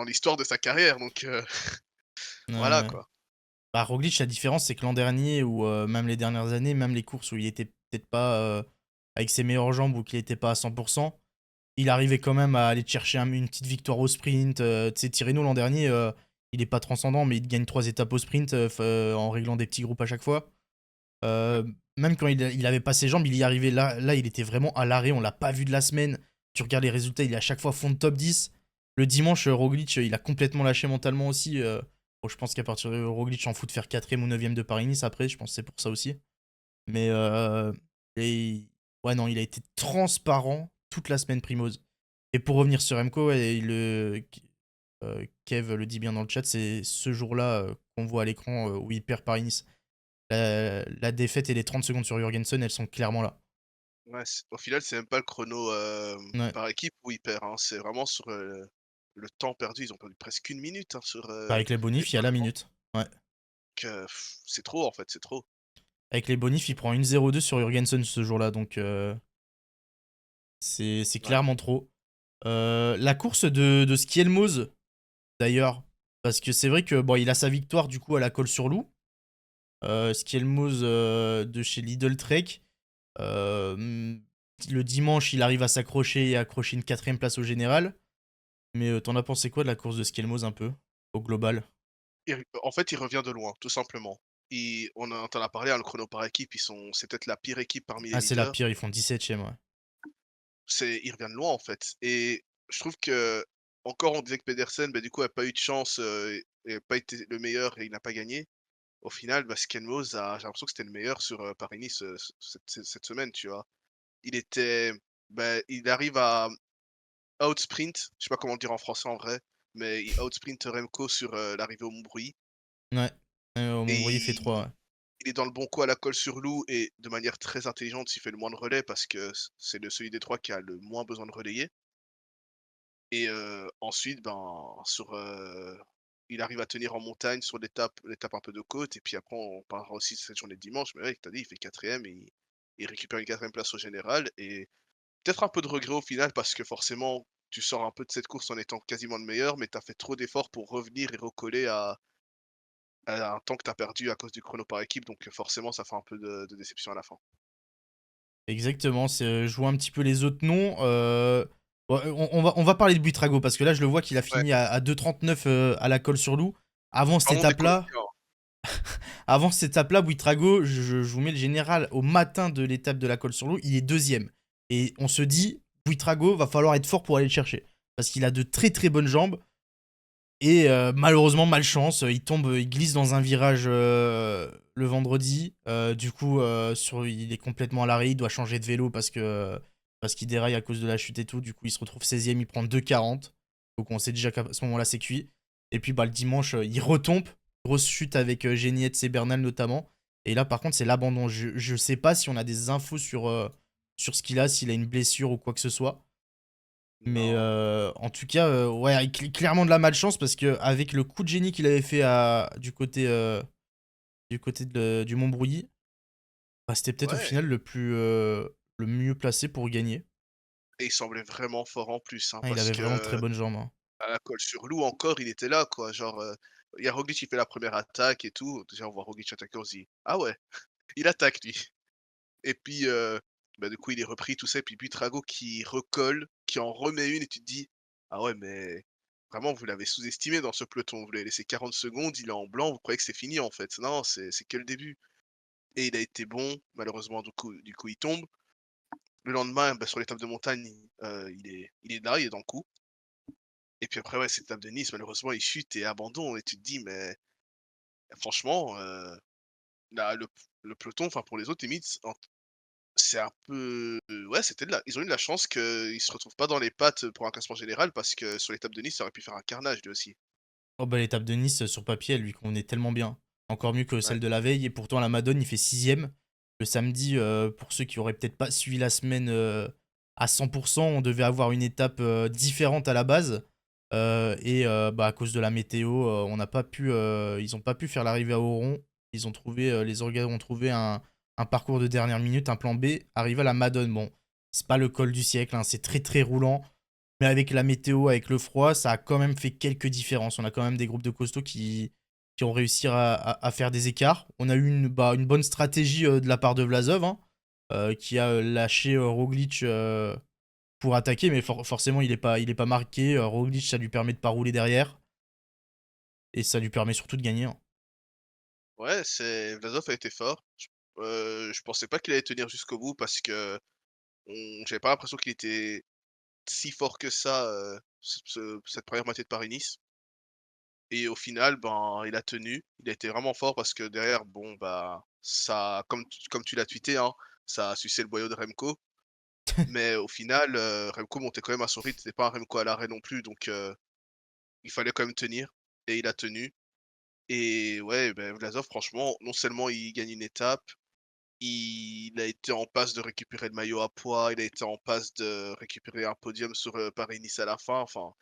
l'histoire de sa carrière, donc voilà, Ouais. quoi. Bah, Roglic, la différence, c'est que l'an dernier, ou même les dernières années, même les courses où il était peut-être pas avec ses meilleures jambes ou qu'il était pas à 100%, il arrivait quand même à aller chercher une petite victoire au sprint. Tu sais, Tirreno, l'an dernier, il est pas transcendant, mais il gagne 3 étapes au sprint en réglant des petits groupes à chaque fois. Ouais. Euh, Même quand il avait pas ses jambes, il y arrivait. Là, il était vraiment à l'arrêt, on l'a pas vu de la semaine. Tu regardes les résultats, il est à chaque fois fond de top 10. Le dimanche, Roglic, il a complètement lâché mentalement aussi. Bon, je pense qu'à partir de Roglic, en fout de faire 4ème ou 9ème de Paris-Nice après, je pense que c'est pour ça aussi. Mais ouais, non, il a été transparent toute la semaine, Primoz. Et pour revenir sur Remco, ouais, Kev le dit bien dans le chat, c'est ce jour-là, qu'on voit à l'écran, où il perd Paris-Nice. La défaite et les 30 secondes sur Jurgensen, elles sont clairement là. Ouais, au final, c'est même pas le chrono, Ouais. par équipe où il perd, hein, c'est vraiment sur, le temps perdu. Ils ont perdu presque 1 minute, hein, sur, Bah, avec les les bonifs, il y a temps la de jeu. minute. Ouais. Donc c'est trop, en fait, c'est trop. Avec les bonifs, il prend 1-0-2 sur Jurgensen ce jour-là, donc c'est Ouais. clairement trop. La course de Skelmose, d'ailleurs, parce que c'est vrai que bon, il a sa victoire du coup à la Colle-sur-Loup. Skelmose de chez Lidl Trek. Le dimanche, il arrive à s'accrocher et à accrocher une quatrième place au général. Mais t'en as pensé quoi de la course de Skelmose un peu, au global? En fait, il revient de loin, tout simplement. On t'en a parlé, hein, le chrono par équipe, c'est peut-être la pire équipe parmi les Ah, c'est la leaders. pire, ils font 17ème, ouais. Ils reviennent de loin, en fait, et je trouve que encore on disait que Pedersen, bah, du coup, a pas eu de chance, et a pas été le meilleur et il n'a pas gagné. Au final, bah, Skelmose j'ai l'impression que c'était le meilleur sur, Paris-Nice, cette semaine, tu vois? Il était il arrive à outsprint, je sais pas comment le dire en français en vrai, mais il outsprint Remco sur, l'arrivée au Montbrouilly, Ouais, et Montbrouillet fait 3, ouais. il est dans le bon coup à la colle sur Loup et de manière très intelligente, il fait le moins de relais parce que c'est celui des 3 qui a le moins besoin de relayer, et ensuite, ben, il arrive à tenir en montagne sur l'étape un peu de côte, et puis après on parlera aussi de cette journée de dimanche, mais ouais, tu as dit, il fait 4e et il récupère une 4e place au général, et peut-être un peu de regret au final parce que forcément, tu sors un peu de cette course en étant quasiment le meilleur, mais tu as fait trop d'efforts pour revenir et recoller à un temps que tu as perdu à cause du chrono par équipe, donc forcément ça fait un peu de déception à la fin. Exactement, c'est, je vois un petit peu les autres noms. Ouais, on va parler de Buitrago parce que là, je le vois qu'il a Ouais, fini à 2,39 à la Colle-sur-Loup. Avant cette vraiment déconnecté, étape-là, hein. avant cette étape-là, Buitrago, je vous mets le général au matin de l'étape de la Colle-sur-Loup, il est deuxième. Et on se dit, Buitrago, va falloir être fort pour aller le chercher. Parce qu'il a de très très bonnes jambes. Et malheureusement, malchance, il glisse dans un virage le vendredi. Du coup, il est complètement à l'arrêt, il doit changer de vélo parce qu'il déraille à cause de la chute et tout. Du coup, il se retrouve 16ème, il prend 2,40. Donc on sait déjà qu'à ce moment-là, c'est cuit. Et puis bah, le dimanche, il retombe. Grosse chute avec Genietz et Bernal notamment. Et là, par contre, c'est l'abandon. Je sais pas si on a des infos sur ce qu'il a, s'il a une blessure ou quoi que ce soit. Mais Non. en tout cas, ouais, clairement de la malchance parce que avec le coup de génie qu'il avait fait du côté du Montbrouilly, bah, c'était peut-être au Ouais, final le mieux placé pour gagner. et il semblait vraiment fort en plus, hein, Ah, il parce avait vraiment de très que bonnes jambes, hein. à la colle sur Loup encore, il était là, quoi. Genre, il y a Roglic qui fait la première attaque et tout. Déjà, on voit Roglic attaquer, on se dit: «Ah ouais, il attaque lui», et puis, bah, du coup, il est repris tout ça, et puis Buitrago qui recolle, qui en remet une, et tu te dis: «Ah ouais, mais vraiment vous l'avez sous-estimé dans ce peloton. Vous lui avez laissé 40 secondes, il est en blanc, vous croyez que c'est fini en fait. Non, c'est que le début», et il a été bon. Malheureusement, du coup, il tombe. Le lendemain, bah, sur l'étape de montagne, il est là, il est dans le coup, et puis après, ouais, cette étape de Nice, malheureusement, il chute et abandon, et tu te dis: «Mais franchement, là, le peloton, enfin, pour les autres, limite, c'est un peu, ouais, ils ont eu de la chance qu'ils se retrouvent pas dans les pattes pour un classement général, parce que sur l'étape de Nice, ça aurait pu faire un carnage lui aussi. Oh bah l'étape de Nice sur papier, elle lui convenait tellement bien. Encore mieux que Ouais, celle de la veille. Et pourtant, la Madone, il fait 6ème. Le samedi, pour ceux qui auraient peut-être pas suivi la semaine à 100%, on devait avoir une étape différente à la base. Et bah, à cause de la météo, ils n'ont pas pu faire l'arrivée à Oron. Les organisateurs ont trouvé un parcours de dernière minute, un plan B. Arrivé à la Madone, bon, c'est pas le col du siècle, hein, c'est très très roulant. Mais avec la météo, avec le froid, ça a quand même fait quelques différences. On a quand même des groupes de costauds qui ont réussi à faire des écarts. On a eu une bonne stratégie de la part de Vlasov, hein, qui a lâché Roglic pour attaquer, mais forcément, il est pas marqué. Roglic, ça lui permet de pas rouler derrière. Et ça lui permet surtout de gagner, hein. ouais, Vlasov a été fort. Je pensais pas qu'il allait tenir jusqu'au bout parce que j'avais pas l'impression qu'il était si fort que ça, cette première moitié de Paris-Nice, et au final, ben, il a tenu. Il a été vraiment fort parce que derrière, bon, bah, ça, comme tu l'as tweeté, hein, ça a sucé le boyau de Remco. Mais au final, Remco montait quand même à son rythme, c'était pas un Remco à l'arrêt non plus, donc il fallait quand même tenir et il a tenu et ouais, ben Vlasov franchement, non seulement il gagne une étape, il a été en passe de récupérer le maillot à pois, il a été en passe de récupérer un podium sur, Paris-Nice à la fin, enfin,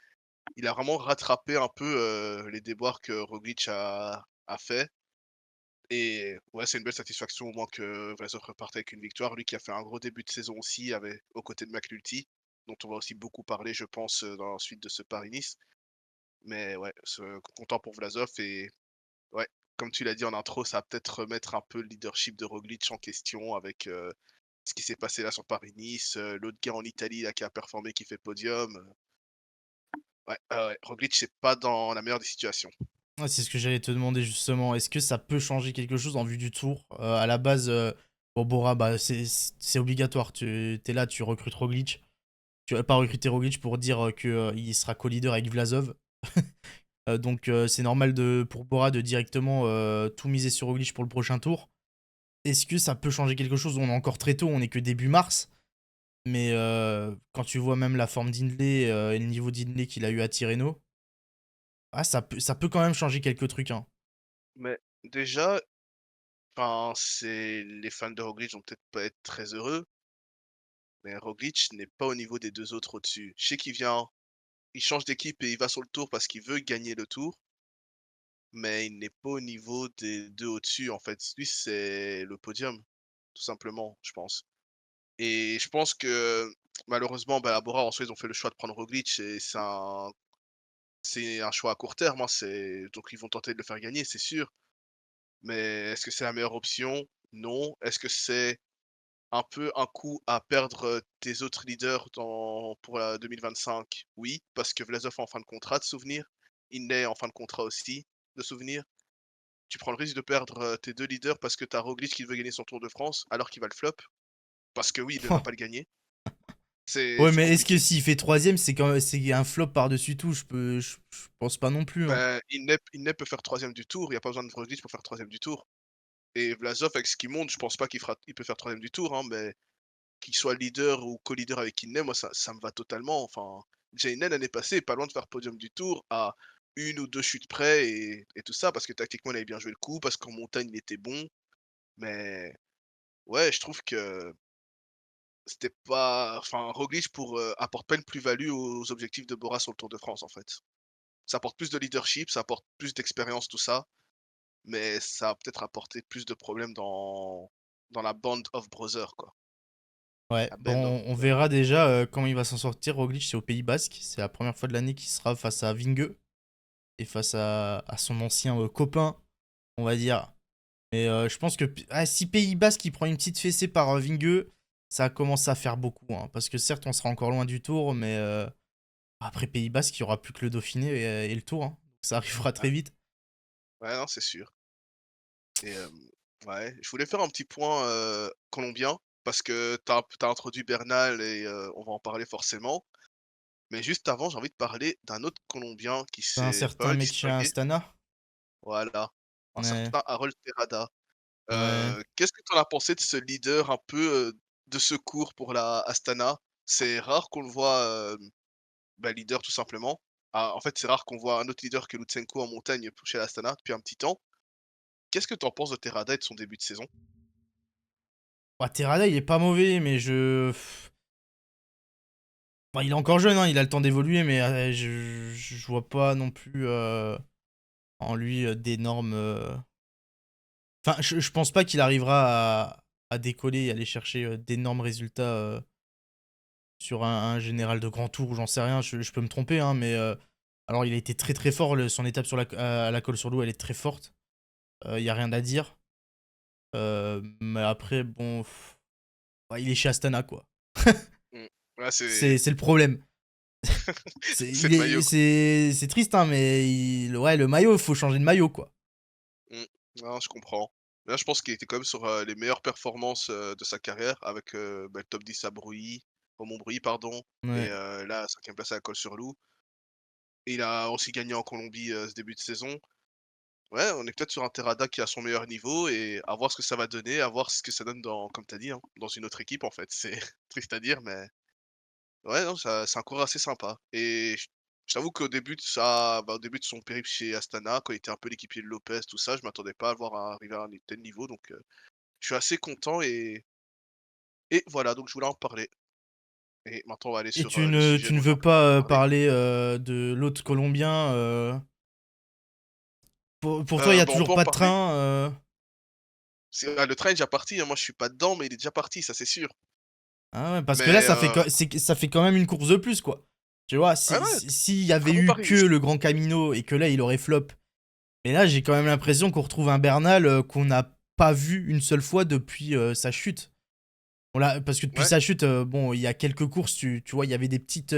il a vraiment rattrapé un peu, les déboires que Roglic a fait et ouais, c'est une belle satisfaction au moins que Vlasov reparte avec une victoire. Lui qui a fait un gros début de saison aussi avec aux côtés de McNulty, dont on va aussi beaucoup parler je pense, dans la suite de ce Paris-Nice. Mais ouais, content pour Vlasov et ouais, comme tu l'as dit en intro, ça va peut-être remettre un peu le leadership de Roglic en question avec, ce qui s'est passé là sur Paris-Nice, l'autre gars en Italie là qui a performé, qui fait podium, ouais, ouais, Roglic c'est pas dans la meilleure des situations. Ouais, c'est ce que j'allais te demander justement. Est-ce que ça peut changer quelque chose en vue du tour? À la base, bon, Bora, bah, c'est obligatoire. Tu es là, tu recrutes Roglic. Tu vas pas recruter Roglic pour dire que il sera co-leader avec Vlasov. Donc c'est normal pour Bora de directement tout miser sur Roglic pour le prochain tour. Est-ce que ça peut changer quelque chose? On est encore très tôt, on est que début mars. Mais quand tu vois même la forme d'Hindley et le niveau d'Hindley qu'il a eu à Tirreno, ah, ça peut quand même changer quelques trucs, hein. Mais déjà, enfin, c'est les fans de Roglic vont peut-être pas être très heureux, mais Roglic n'est pas au niveau des 2 autres au-dessus. Je sais qu'il vient il change d'équipe et il va sur le tour parce qu'il veut gagner le tour, mais il n'est pas au niveau des 2 au-dessus, en fait. Lui, c'est le podium, tout simplement, je pense. Et je pense que malheureusement, bah, à Bora, en soi, ils ont fait le choix de prendre Roglic et c'est un choix à court terme, hein, donc ils vont tenter de le faire gagner, c'est sûr. Mais est-ce que c'est la meilleure option? Non. Est-ce que c'est un peu un coup à perdre, tes autres leaders pour la 2025? Oui, parce que Vlasov est en fin de contrat, de souvenir. Inlay est en fin de contrat aussi, de souvenir. Tu prends le risque de perdre, tes 2 leaders parce que tu as Roglic qui veut gagner son Tour de France, alors qu'il va le flop, parce que oui, il ne va pas le gagner. Ouais, C'est mais est-ce que compliqué. s'il fait troisième, c'est un flop par-dessus tout? Je pense pas non plus, hein. Bah, Inlay peut faire troisième du Tour, il y a pas besoin de Roglic pour faire troisième du Tour et Vlasov avec ce qu'il montre, je pense pas il peut faire troisième du Tour, hein, mais qu'il soit leader ou co-leader avec Inlay, moi ça me va totalement. Enfin, déjà Inlay l'année passée est pas loin de faire podium du Tour à une ou 2 chutes près et tout ça parce que tactiquement il avait bien joué le coup, parce qu'en montagne il était bon. Mais ouais, je trouve que c'était pas enfin Roglic apporte pas une plus-value aux objectifs de Bora sur le Tour de France, en fait. Ça apporte plus de leadership, ça apporte plus d'expérience, tout ça, mais ça a peut-être apporté plus de problèmes dans la Band of Brothers, quoi. Ouais, La Band of bon, on Brothers. verra déjà comment il va s'en sortir. Roglic, c'est au Pays Basque. C'est la première fois de l'année qu'il sera face à Vinge et face à son ancien copain, on va dire. Mais je pense que si Pays Basque il prend une petite fessée par Vinge, ça commence à faire beaucoup, hein. Parce que certes, on sera encore loin du tour, mais après Pays Basque, il n'y aura plus que le Dauphiné et le tour, hein. Ça arrivera Ouais, très vite. ouais, non, c'est sûr et ouais, je voulais faire un petit point, colombien parce que tu as introduit Bernal et on va en parler forcément. Mais juste avant, j'ai envie de parler d'un autre Colombien qui T'as un s'est pas certain mal mec chez distingué. Astana. Voilà, un Ouais, certain Harold Terrada. ouais. Qu'est-ce que tu en as pensé de ce leader un peu, de secours pour la Astana? C'est rare qu'on le voit, bah, leader tout simplement. Ah, en fait, c'est rare qu'on voit un autre leader que Lutsenko en montagne chez l'Astana depuis un petit temps. Qu'est-ce que tu en penses de Terrada et de son début de saison? Bah, Terrada, il est pas mauvais, mais Enfin, il est encore jeune, hein, il a le temps d'évoluer, mais je vois pas non plus en lui d'énormes. Enfin, je pense pas qu'il arrivera à décoller et aller chercher d'énormes résultats sur un général de grand tour, j'en sais rien, je peux me tromper, hein, mais alors il a été très très fort, son étape à la colle sur l'eau, elle est très forte, il y a rien à dire. Mais après, bon, ouais, il est chez Astana, quoi. Mmh. Ouais, C'est le problème. c'est le maillot, quoi. C'est triste, hein, mais ouais, le maillot, il faut changer de maillot, quoi. Mmh. Non, je comprends. Là, je pense qu'il était quand même sur, les meilleures performances, de sa carrière avec, bah, le top 10 à Brouilly au Montbrouilly, pardon et Ouais. là, 5e place à la Colle-sur-Loup. Et il a aussi gagné en Colombie, ce début de saison. Ouais, on est peut-être sur un Terrada qui est à son meilleur niveau et à voir ce que ça va donner, à voir ce que ça donne dans comme tu as dit, hein, dans une autre équipe, en fait. C'est triste à dire, mais ouais, non, ça c'est un coureur assez sympa et Je t'avoue qu'au début de sa bah, au début de son périple chez Astana, quand il était un peu l'équipier de Lopez, tout ça, je m'attendais pas à le voir arriver à un tel niveau, donc je suis assez content et voilà, donc je voulais en parler et maintenant on va aller Et sur, tu le ne sujet tu ne dont j'ai un veux peu plus envie de pas, parler. parler, de l'autre Colombien, pour toi, il y a Bah, on toujours peut en pas de parler. train, Le train est déjà parti, hein, moi je suis pas dedans, mais il est déjà parti, ça c'est sûr. Ah ouais, parce que là, Mais ça fait ça fait quand même une course de plus, quoi. Tu vois? ouais, ouais, S'il y avait très bon eu pari que ici. le Grand Camino et que là, il aurait flop. Et là, j'ai quand même l'impression qu'on retrouve un Bernal, qu'on n'a pas vu une seule fois depuis, sa chute. Parce que depuis Ouais, sa chute, bon, il y a quelques courses, tu vois, il y avait des petites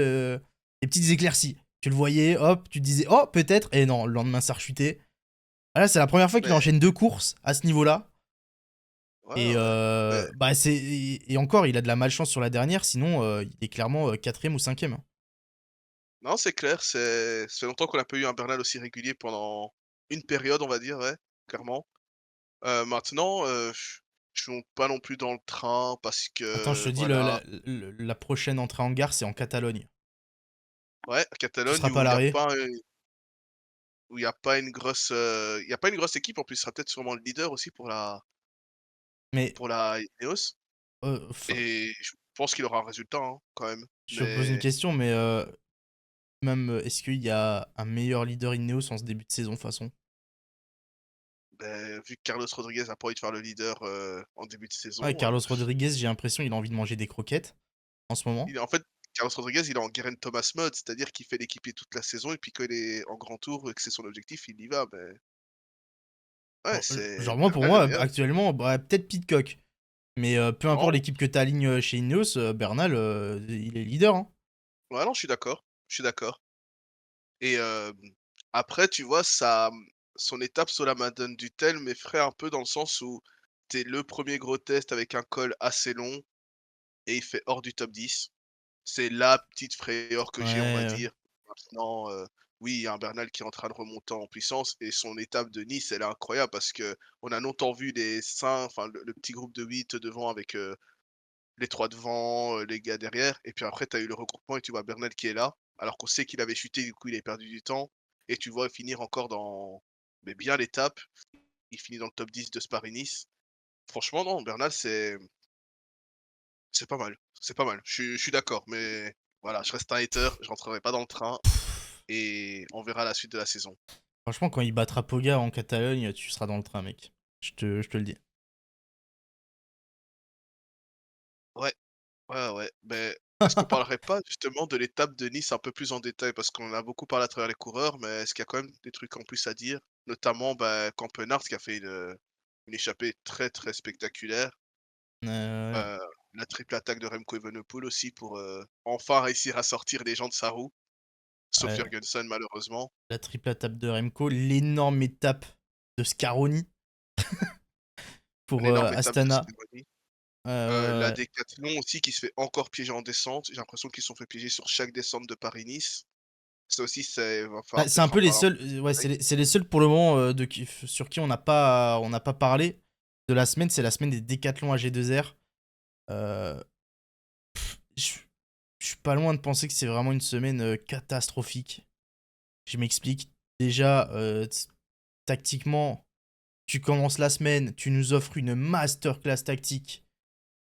éclaircies. Tu le voyais, hop, tu te disais: «Oh, peut-être» et non, le lendemain, ça rechutait. Ah là, c'est la première fois qu'il mais enchaîne 2 courses à ce niveau-là ouais, et ouais, mais bah, c'est et encore, il a de la malchance sur la dernière, sinon, il est clairement, 4e ou 5e, hein. non, c'est clair, ça fait longtemps qu'on n'a pas eu un Bernal aussi régulier pendant une période, on va dire, ouais, clairement. Maintenant, je monte pas non plus dans le train parce Attends, je te que dis voilà. la prochaine entrée en gare, c'est en Catalogne. Ouais, Tu Catalogne seras pas à l'arrêt, où il y a pas une grosse, il y a pas une grosse équipe en plus, ce sera peut-être sûrement le leader aussi mais pour la Ineos enfin, et je pense qu'il aura un résultat, hein, quand même. je te pose une Mais, question, mais même, est-ce qu'il y a un meilleur leader Ineos en ce début de saison, de toute façon? vu que Carlos Rodriguez a pas envie de faire le leader, en début de Ouais, saison, Carlos Rodriguez, j'ai l'impression il a envie de manger des croquettes en ce moment. en fait, Carlos Rodriguez, il est en Geraint Thomas mode, c'est-à-dire qu'il fait l'équipier toute la saison et puis quand il est en grand tour et que c'est son objectif, il y va, mais ouais, c'est Genre moi, pour Bernal le moi, meilleur. actuellement, bah, peut-être Pidcock, mais peu importe Non, l'équipe que tu alignes, chez Ineos, Bernal, il est leader, hein. ouais, non, je suis d'accord et après, tu vois, son étape sur la Madone du Tel m'effraie un peu dans le sens où c'est le premier gros test avec un col assez long et il fait hors du top 10. C'est la petite frayeur que j'ai, on va Ouais, dire. Maintenant, oui, il y a un Bernal qui est en train de remonter en puissance et son étape de Nice, elle est incroyable parce que on a longtemps vu le petit groupe de 8 devant avec, les 3 devant, les gars derrière et puis après tu as eu le regroupement et tu vois Bernal qui est là, alors qu'on sait qu'il avait chuté, du coup il avait perdu du temps et tu vois finir encore dans mais bien l'étape. Il finit dans le top 10 de ce Paris-Nice. Franchement non, Bernal c'est pas mal, c'est pas mal. Je suis d'accord, mais voilà, je reste un hater, je rentrerai pas dans le train et on verra la suite de la saison. franchement, quand il battra Pogacar en Catalogne, tu seras dans le train, mec. Je te le dis. Ouais, ouais, ouais, mais est-ce qu'on parlerait pas justement de l'étape de Nice un peu plus en détail? Parce qu'on en a beaucoup parlé à travers les coureurs, mais est-ce qu'il y a quand même des trucs en plus à dire? Notamment, bah, Campenard qui a fait une échappée très, très spectaculaire. Heu, Heu, la triple attaque de Remco Evenepoel aussi pour, enfin réussir à sortir les gens de sa roue, sauf ouais, Jürgensen malheureusement. la triple étape de Remco, l'énorme étape de Scaroni pour, L'énorme étape de Astana. Slimani. Ouais, La ouais, ouais. Décathlon aussi qui se fait encore piéger en descente. J'ai l'impression qu'ils se sont fait piéger sur chaque descente de Paris-Nice. Ça aussi, c'est va Bah, falloir c'est un peut-être en peu les parler un seuls, peu plus en ouais, détail. c'est les seuls pour le moment, sur qui on n'a pas parlé de la semaine, c'est la semaine des décathlons AG2R. Heu, je je suis pas loin de penser que c'est vraiment une semaine, catastrophique. Je m'explique. Déjà, tactiquement, tu commences la semaine, tu nous offres une masterclass tactique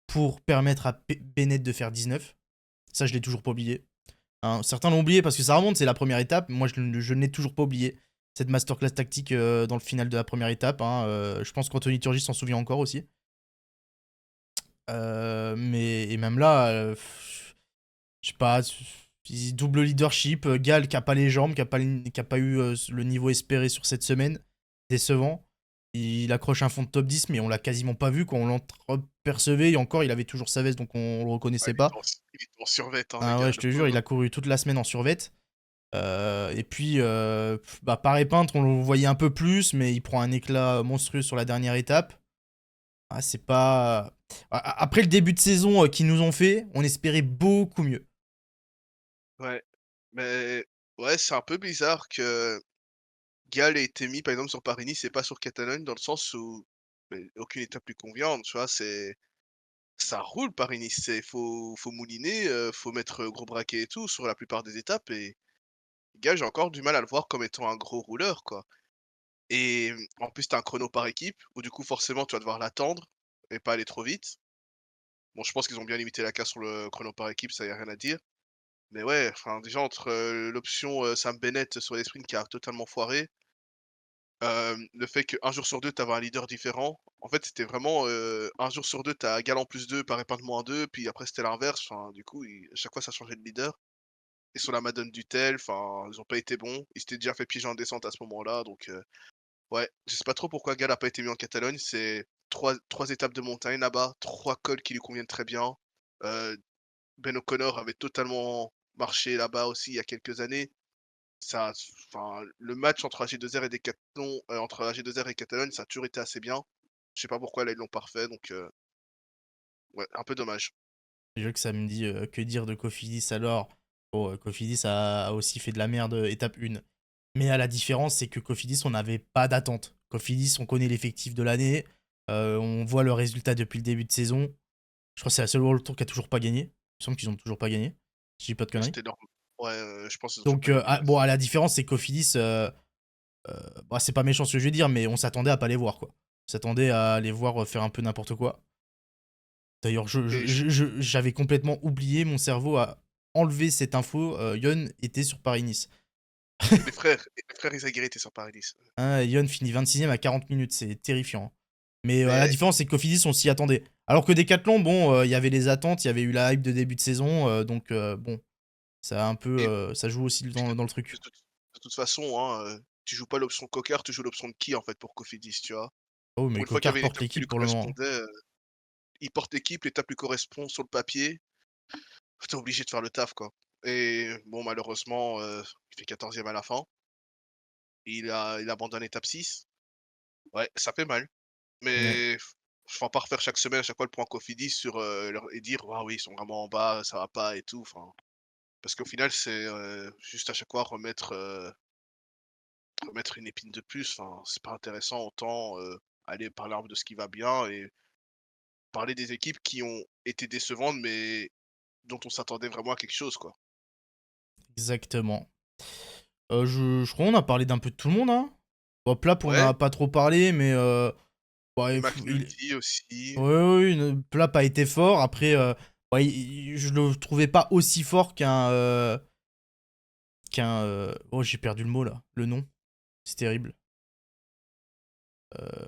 pour permettre à Bennett de faire 19. Ça, je l'ai toujours pas oublié. Hein. Certains l'ont oublié parce que ça remonte, c'est la première étape. Moi, je ne l'ai toujours pas oublié. Cette masterclass tactique dans le final de la première étape, hein. Je pense qu'Anthony Turgis s'en souvient encore aussi. Et même là, je sais pas, double leadership. Gal qui a pas les jambes, qui a pas eu le niveau espéré sur cette semaine. Décevant. Il accroche un fond de top 10, mais on l'a quasiment pas vu. Quand on l'entrepercevait, et encore, il avait toujours sa veste, donc on le Ouais, reconnaissait pas. il était en survêt, hein, le Ah gars, ouais, je le te jure, il pauvre. a couru toute la semaine en survêt. Et puis, bah, pareil peintre, on le voyait un peu plus, mais il prend un éclat monstrueux sur la dernière étape. Ah, c'est pas. Après le début de saison qu'ils nous ont fait, on espérait beaucoup mieux. Ouais, mais ouais, c'est un peu bizarre que Gall ait été mis, par exemple, sur Paris-Nice et pas sur Catalogne, dans le sens où, beh, aucune étape lui convient, tu vois? Ça roule Paris-Nice, faut mouliner, faut mettre, gros braquet et tout sur la plupart des étapes et gars, j'ai encore du mal à le voir comme étant un gros rouleur, quoi. Et en plus, tu un chrono par équipe où du coup, forcément, tu vas devoir l'attendre et pas aller trop vite. Bon, je pense qu'ils ont bien limité la casse sur le chrono par équipe, ça y a rien à dire. Mais ouais, enfin, déjà entre, l'option, Sam Bennett sur les sprints qui a totalement foiré, le fait qu'un jour sur 2 tu avais un leader différent. En fait, c'était vraiment, 1 jour sur 2 tu as Galant +2 par épingle -2, puis après c'était l'inverse. Enfin, du coup, à chaque fois ça changeait de leader. Et sur la Madone Dutel, enfin, ils ont pas été bons. Ils s'étaient déjà fait piéger en descente à ce moment-là, donc ouais, je sais pas trop pourquoi Gal a pas été mis en Catalogne. C'est trois étapes de montagne là-bas, 3 cols qui lui conviennent très bien. Heu, Ben O'Connor avait totalement marché là-bas aussi il y a quelques années. Ça enfin, le match entre AG2R et Decathlon, entre AG2R et Catalogne, ça a toujours été assez bien. Je sais pas pourquoi là, ils l'ont pas refait, donc ouais, un peu dommage. Déjà que ça me dit que dire de Cofidis alors. Bon, Cofidis a aussi fait de la merde étape 1. Mais à la différence, c'est que Cofidis, on n'avait pas d'attente. Cofidis, on connaît l'effectif de l'année. On voit le résultat depuis le début de saison. Je crois que c'est la seule World Tour qui a toujours pas gagné. Il me semble qu'ils ont toujours pas gagné. Si je dis pas de Ouais, conneries. c'était énorme. Ouais, je pense qu'ils ont toujours Donc, pas gagné, ouais. bon, à la différence, c'est que Cofidis, bah, c'est pas méchant ce que je vais dire, mais on s'attendait à pas les voir, quoi. On s'attendait à les voir faire un peu n'importe quoi. D'ailleurs, Et je j'avais complètement oublié, mon cerveau a enlevé cette info. Yon était sur Paris-Nice. les frères Izagirre étaient sur Paris-Nice. Hein, Yon finit 26 e à 40 minutes, c'est terrifiant. Mais la Mais différence, c'est que Cofidis, on s'y attendait. Alors que Decathlon, bon, il y avait les attentes, il y avait eu la hype de début de saison, donc bon, ça a un peu, et ça joue aussi puis dans le truc. de toute façon, hein, tu joues pas l'option coqueur, tu joues l'option de qui, en fait, pour Cofidis, tu vois? Oh, Pour mais une fois qu'il y Cocard avait une porte étape qui l'équipe lui pour le moment. correspondait, il porte l'équipe, l'étape lui correspond sur le papier, tu es obligé de faire le taf, quoi. Et bon, malheureusement, il fait 14e à la fin. Il abandonne étape 6. Ouais, ça fait mal, Ouais. mais faut pas refaire chaque semaine, à chaque fois le point Cofidis sur, leur et dire: «Ah oui, ils sont vraiment en bas, ça va pas et tout», enfin, parce qu'au final, c'est, juste à chaque fois remettre une épine de plus, enfin, c'est pas intéressant. Autant, aller parler un peu de ce qui va bien et parler des équipes qui ont été décevantes, mais dont on s'attendait vraiment à quelque chose, quoi. Exactement. Je crois qu'on a parlé d'un peu de tout le monde, hein. Bon, Plap, on Ouais, n'a pas trop parlé, mais ouais, McNulty aussi. ouais, oui, Plap a été fort. Après, ouais, je le trouvais pas aussi fort oh, j'ai perdu le mot là, le nom. C'est terrible.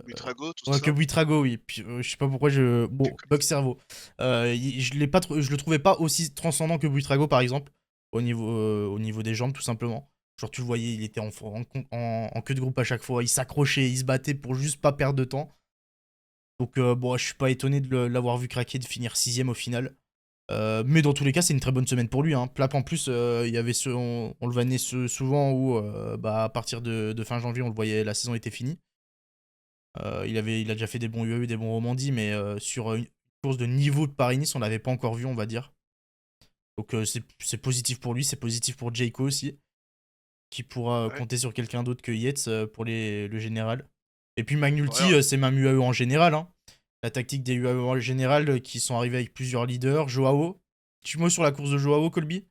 Buitrago, tout Ouais, que ça. Buitrago, oui. Puis, je sais pas pourquoi je. Bon, bug cerveau. Je le trouvais pas aussi transcendant que Buitrago, par exemple, au niveau des jambes, tout simplement. Genre, tu le voyais, il était en queue de groupe à chaque fois. Il s'accrochait, il se battait pour juste pas perdre de temps. Donc, bon, je suis pas étonné de l'avoir vu craquer, de finir 6ème au final. Mais dans tous les cas, c'est une très bonne semaine pour lui. Hein. Plap en plus, il y avait on le voyait souvent où, bah, à partir de fin janvier, on le voyait, la saison était finie. Il a déjà fait des bons UAE, des bons Romandie, mais sur une course de niveau de Paris-Nice, on l'avait pas encore vu, on va dire. Donc c'est positif pour lui, c'est positif pour Jayco aussi, qui pourra Ouais, compter sur quelqu'un d'autre que Yates pour le général. Et puis ouais, Magnulti, ouais. c'est même UAE en général. Hein. La tactique des UAE en général qui sont arrivés avec plusieurs leaders. Joao. Tu mot sur la course de Joao, Colby?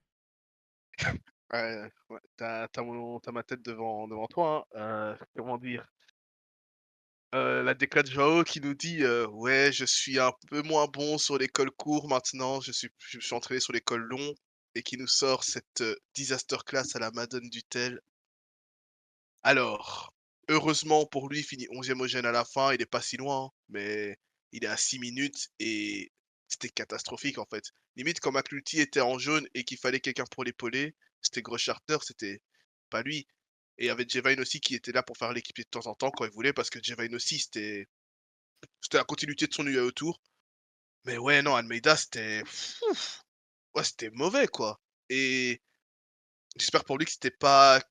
Ouais, ouais, tu ma tête devant toi, hein, comment dire? La déclat de Joao qui nous dit, «Ouais, je suis un peu moins bon sur les cols courts maintenant, je me suis entraîné sur les cols longs», et qui nous sort cette, disaster class à la Madone Dutel. Alors, heureusement pour lui, il finit 11e au gène à la fin, il est pas si loin, hein, mais il est à 6 minutes et c'était catastrophique, en fait. Limite, quand McNulty était en jaune et qu'il fallait quelqu'un pour l'épauler, c'était Grosscharter, c'était pas lui. Et il y avait Jevine aussi qui était là pour faire l'équipier de temps en temps quand il voulait, parce que Jevine aussi, c'était la continuité de son UAE Tour. Mais ouais, non, Almeida, c'était ouais, c'était mauvais, quoi. Et j'espère pour lui que c'est pas,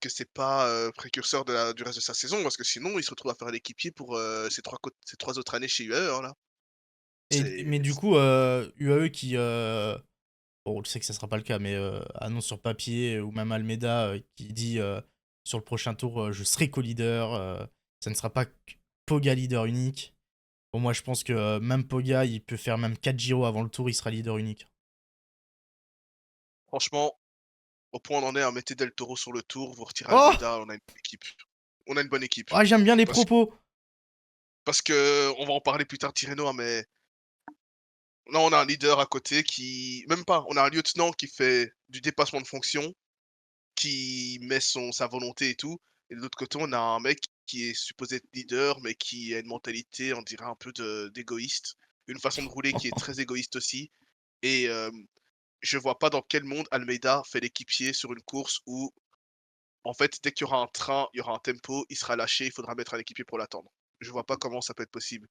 précurseur du reste de sa saison, parce que sinon il se retrouve à faire l'équipier pour, ces 3 autres années chez UAE, hein, là. Mais C'est du coup, UAE qui. Bon, on sait que ça sera pas le cas, mais annonce sur papier, ou même Almeida qui dit sur le prochain tour, je serai co-leader, ça ne sera pas Poga leader unique. Bon, moi je pense que même Poga, il peut faire même 4 Giro avant le tour, il sera leader unique. franchement, Au point on en est à mettre Del Toro sur le tour, vous retirez Oh! Almeida, on a une bonne équipe. On a une bonne équipe. Ah, j'aime bien les Parce propos. parce que on va en parler plus tard, Tirreno, hein, mais là, on a un leader à côté qui même pas, on a un lieutenant qui fait du dépassement de fonction, qui met sa volonté et tout, et de l'autre côté, on a un mec qui est supposé être leader, mais qui a une mentalité, on dirait un peu d'égoïste, une façon de rouler qui est très égoïste aussi, et je vois pas dans quel monde Almeida fait l'équipier sur une course où, en fait, dès qu'il y aura un train, il y aura un tempo, il sera lâché, il faudra mettre un équipier pour l'attendre. Je vois pas comment ça peut être possible.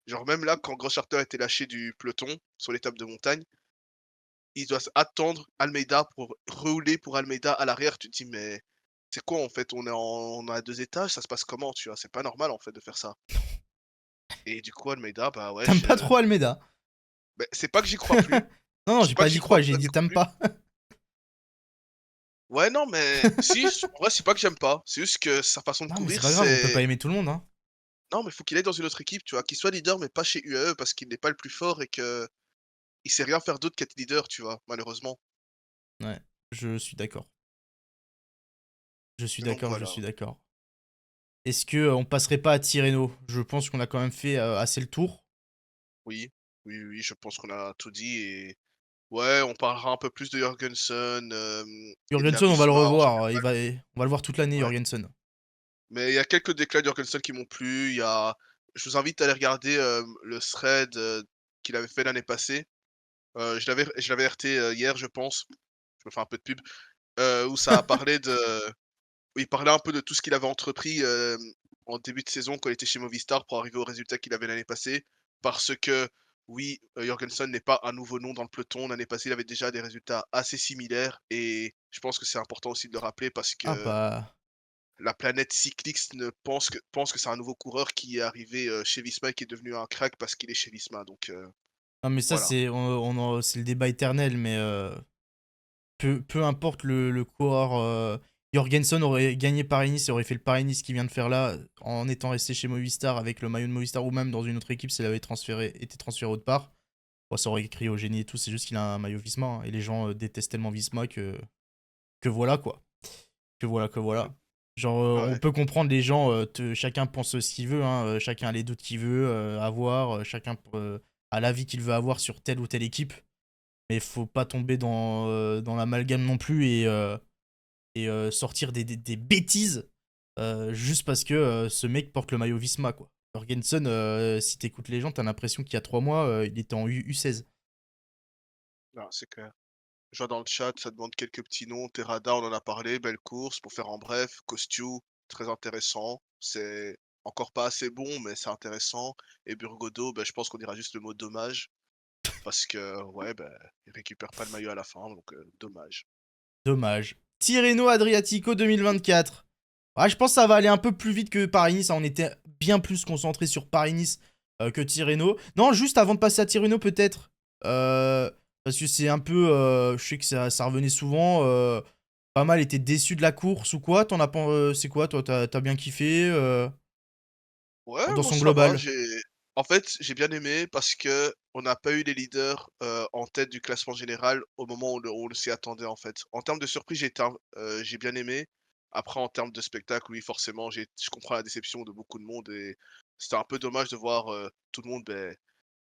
Genre même là, quand Grosscharter était lâché du peloton sur l'étape de montagne, il doit attendre Almeida pour rouler pour Almeida à l'arrière. Tu te dis, mais c'est quoi en fait? On est à 2 étages, ça se passe comment, tu vois? C'est pas normal en fait de faire ça. Et du coup, Almeida, bah ouais, T'aimes pas trop Almeida. c'est pas que j'y crois plus. Non, non, Je dis j'ai pas pas que dit j'y crois croix, plus j'ai à dit dire t'aimes plus. pas. Ouais, non, mais si, en vrai, c'est pas que j'aime pas. C'est juste que sa façon de Non, mais c'est courir, pas grave, on peut c'est pas aimer tout le monde, hein. non, mais faut qu'il aille dans une autre équipe, tu vois? Qu'il soit leader, mais pas chez UAE parce qu'il n'est pas le plus fort et que il sait rien faire d'autre qu'être leader, tu vois? Malheureusement. Ouais, je suis d'accord. Je suis Donc d'accord, je voilà. suis d'accord. Est-ce que on passerait pas à Tirreno? Je pense qu'on a quand même fait assez le tour. Oui, oui, oui, je pense qu'on a tout dit et ouais, on parlera un peu plus de Jorgensen, et de la Jorgensen, on va le Visma en revoir. général. On va le voir toute l'année, Ouais, Jorgensen. mais il y a quelques déclats de Jorgensen qui m'ont plu. Il y a Je vous invite à aller regarder, le thread, qu'il avait fait l'année passée. Je l'avais RT, hier, je pense. Je me fais un peu de pub, où ça parlait de où il parlait un peu de tout ce qu'il avait entrepris, en début de saison quand il était chez Movistar pour arriver au résultat qu'il avait l'année passée. Parce que oui, Jorgensen n'est pas un nouveau nom dans le peloton. L'année passée, il avait déjà des résultats assez similaires et je pense que c'est important aussi de le rappeler parce Ah que bah. la planète cycliste ne pense que c'est un nouveau coureur qui est arrivé, chez Visma et qui est devenu un crack parce qu'il est chez Visma donc Non, mais ça, voilà. c'est le débat éternel, mais peu importe le coureur. Jorgensen aurait gagné Paris-Nice et aurait fait le Paris-Nice qu'il vient de faire là en étant resté chez Movistar avec le maillot de Movistar ou même dans une autre équipe s'il avait été transféré autre part. Bon, ça aurait crié au génie et tout, c'est juste qu'il a un maillot Visma hein, et les gens détestent tellement Visma que voilà quoi. Que voilà, que voilà. Genre, on Ouais, peut comprendre les gens, chacun pense ce qu'il veut, hein, chacun a les doutes qu'il veut avoir, chacun a l'avis qu'il veut avoir sur telle ou telle équipe. Mais faut pas tomber dans l'amalgame non plus et sortir des bêtises juste parce que ce mec porte le maillot Visma, quoi. Jorgensen, si t'écoutes les gens, t'as l'impression qu'il y a 3 mois, il était en U16. non, c'est clair. Je vois dans le chat, ça demande quelques petits noms. Terrada, on en a parlé, belle course, pour faire en bref. Costu, très intéressant. C'est encore pas assez bon, mais c'est intéressant. Et Burgodo, je pense qu'on dira juste le mot dommage. Parce que, ouais, il récupère pas le maillot à la fin, donc dommage. Dommage. Tirreno Adriatico 2024. Ah, je pense que ça va aller un peu plus vite que Paris-Nice. On était bien plus concentré sur Paris-Nice que Tirreno. Non, juste avant de passer à Tirreno, peut-être. Parce que c'est un peu. Je sais que ça revenait souvent. Pas mal était déçu de la course ou quoi. T'en as pas. C'est quoi, toi? T'as bien kiffé Ouais, dans moi son ça va. global? En fait, j'ai bien aimé parce que on n'a pas eu les leaders en tête du classement général au moment où on s'y attendait en fait. En termes de surprise, j'ai bien aimé. Après, en termes de spectacle, oui, forcément, je comprends la déception de beaucoup de monde et c'était un peu dommage de voir tout le monde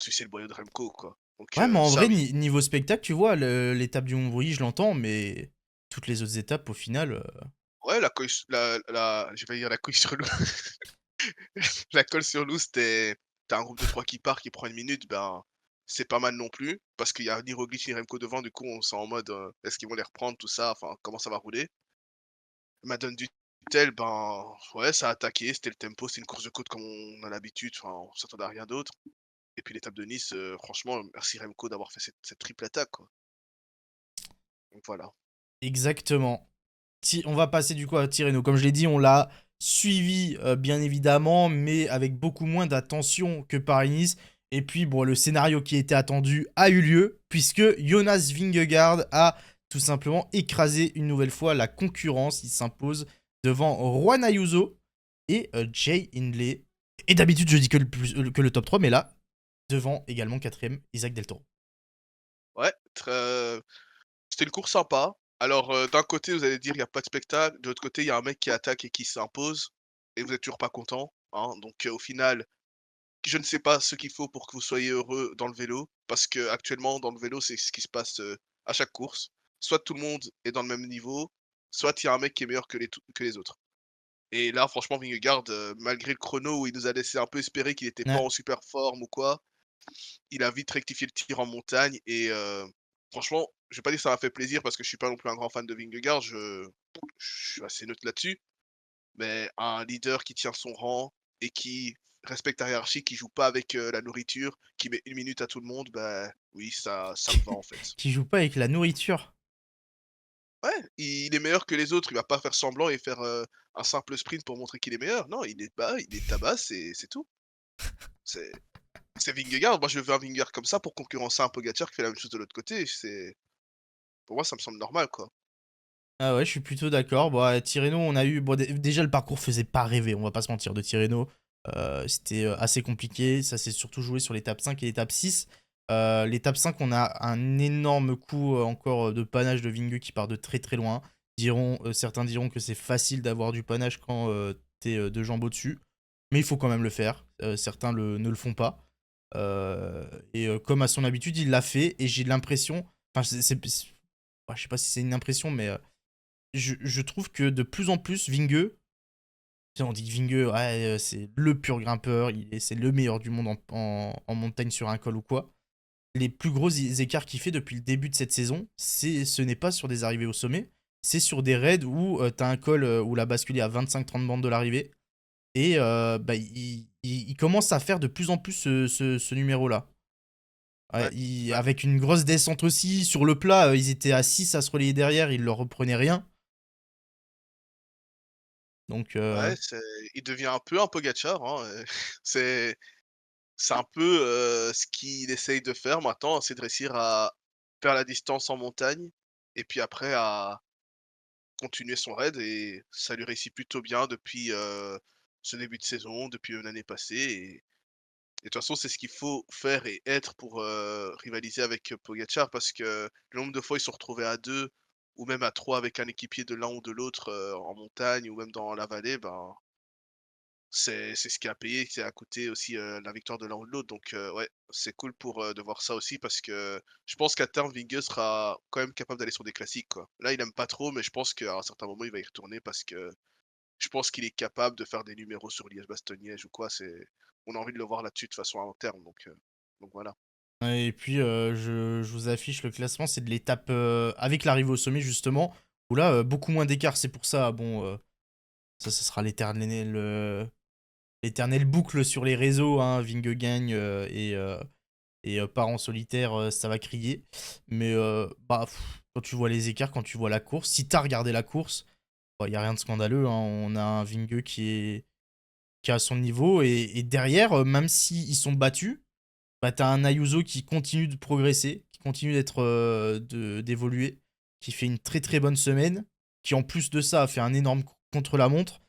sucer le boyau de Remco, quoi. Donc Ouais, mais en ça, vrai, oui. niveau spectacle, tu vois, l'étape du Montbrouilly, je l'entends, mais toutes les autres étapes, au final. Ouais, j'ai failli dire la couille sur l'eau. La colle sur loup, t'as un groupe de 3 qui part, qui prend une minute, c'est pas mal non plus, parce qu'il y a ni Roglic ni Remco devant, du coup, on s'est en mode, est-ce qu'ils vont les reprendre, tout ça, enfin, comment ça va rouler? Madone Dutel, ouais, ça a attaqué, c'était le tempo, c'est une course de côte comme on a l'habitude, enfin, on s'attendait à rien d'autre. Et puis l'étape de Nice, franchement, merci Remco d'avoir fait cette triple attaque, quoi. Donc voilà. Exactement. On va passer du coup à Tirreno. Comme je l'ai dit, on l'a suivi bien évidemment, mais avec beaucoup moins d'attention que Paris-Nice. Et puis, bon, le scénario qui était attendu a eu lieu, puisque Jonas Vingegaard a tout simplement écrasé une nouvelle fois la concurrence. Il s'impose devant Juan Ayuso et Jay Hindley. Et d'habitude, je dis que le top 3, mais là, devant également quatrième Isaac Del Toro. Ouais, c'était une course sympa. Alors, d'un côté, vous allez dire: «Il y a pas de spectacle», de l'autre côté, il y a un mec qui attaque et qui s'impose et vous êtes toujours pas content, hein. Donc, au final, je ne sais pas ce qu'il faut pour que vous soyez heureux dans le vélo, parce que actuellement dans le vélo, c'est ce qui se passe, à chaque course. Soit tout le monde est dans le même niveau, soit il y a un mec qui est meilleur que les autres. Et là, franchement, Vingegaard, malgré le chrono où il nous a laissé un peu espérer qu'il était pas Ouais. en super forme ou quoi, il a vite rectifié le tir en montagne et franchement, je vais pas dire que ça m'a fait plaisir parce que je suis pas non plus un grand fan de Vingegaard, je suis assez neutre là-dessus, mais un leader qui tient son rang et qui respecte la hiérarchie, qui joue pas avec, la nourriture, qui met 1 minute à tout le monde, bah, oui, ça me va, en fait. Qui joue pas avec la nourriture. Ouais, il est meilleur que les autres, il va pas faire semblant et faire, un simple sprint pour montrer qu'il est meilleur. Non, il est tabasse et c'est tout. C'est c'est Vingegaard, moi je veux un Vingegaard comme ça pour concurrencer un Pogacar qui fait la même chose de l'autre côté, pour moi ça me semble normal, quoi. Ah ouais, je suis plutto d'accord. Bah, Tirreno, on a eu bon, déjà le parcours faisait pas rêver, on va pas se mentir, de Tirreno. C'était, assez compliqué, ça s'est surtout joué sur l'étape 5 et l'étape 6. L'étape 5, on a un énorme coup, encore, de panache de Vingegaard qui part de très, très loin. Certains diront que c'est facile d'avoir du panache quand, tu es, 2 jambes au-dessus, mais il faut quand même le faire. Certains ne le font pas. Comme à son habitude, il l'a fait et j'ai l'impression, enfin ouais, je sais pas si c'est une impression, mais je trouve que de plus en plus, Vinge, tu sais, on dit Vinge, ouais, c'est le pur grimpeur, c'est le meilleur du monde en montagne sur un col ou quoi. Les plus gros écarts qu'il fait depuis le début de cette saison, ce n'est pas sur des arrivées au sommet, c'est sur des raids où t'as un col où la bascule est à 25-30 bandes de l'arrivée. Et bah, il commence à faire de plus en plus ce numéro-là. Ouais, Ouais, bah, avec une grosse descente aussi. Sur le plat, ils étaient à 6 à se relayer derrière, ils leur reprenaient rien. Donc, ouais, il devient un peu un Pogacar, hein, c'est c'est un peu, ce qu'il essaye de faire maintenant, c'est de réussir à faire la distance en montagne et puis après à continuer son raid et ça lui réussit plutôt bien depuis, ce début de saison, depuis, l'année passée et de toute façon, c'est ce qu'il faut faire et être pour, rivaliser avec, Pogacar parce que le nombre de fois ils se sont retrouvés à 2 ou même à 3 avec un équipier de l'un ou de l'autre, en montagne ou même dans la vallée, ben, c'est ce qui a payé, qui a coûté aussi, la victoire de l'un ou de l'autre donc ouais, c'est cool pour, de voir ça aussi parce que je pense qu'à terme, Vingegaard sera quand même capable d'aller sur des classiques, quoi. Là, il aime pas trop, mais je pense qu'à un certain moment, il va y retourner parce que je pense qu'il est capable de faire des numéros sur Liège-Bastogne-Liège ou quoi, on a envie de le voir là-dessus de façon à long terme donc voilà. ouais, et puis, je vous affiche le classement, c'est de l'étape avec l'arrivée au sommet, justement, où là, beaucoup moins d'écart. C'est pour ça, bon, ça sera l'éternelle boucle sur les réseaux. Hein, Vinge gagne part en solitaire, ça va crier. Mais bah, quand tu vois les écarts, quand tu vois la course, si t'as regardé la course, il n'y a rien de scandaleux. Hein. On a un Vinge qui est à son niveau. Et derrière, même s'ils sont battus, bah, t'as un Ayuso qui continue de progresser, qui continue d'évoluer, qui fait une très très bonne semaine, qui en plus de ça a fait un énorme contre-la-montre.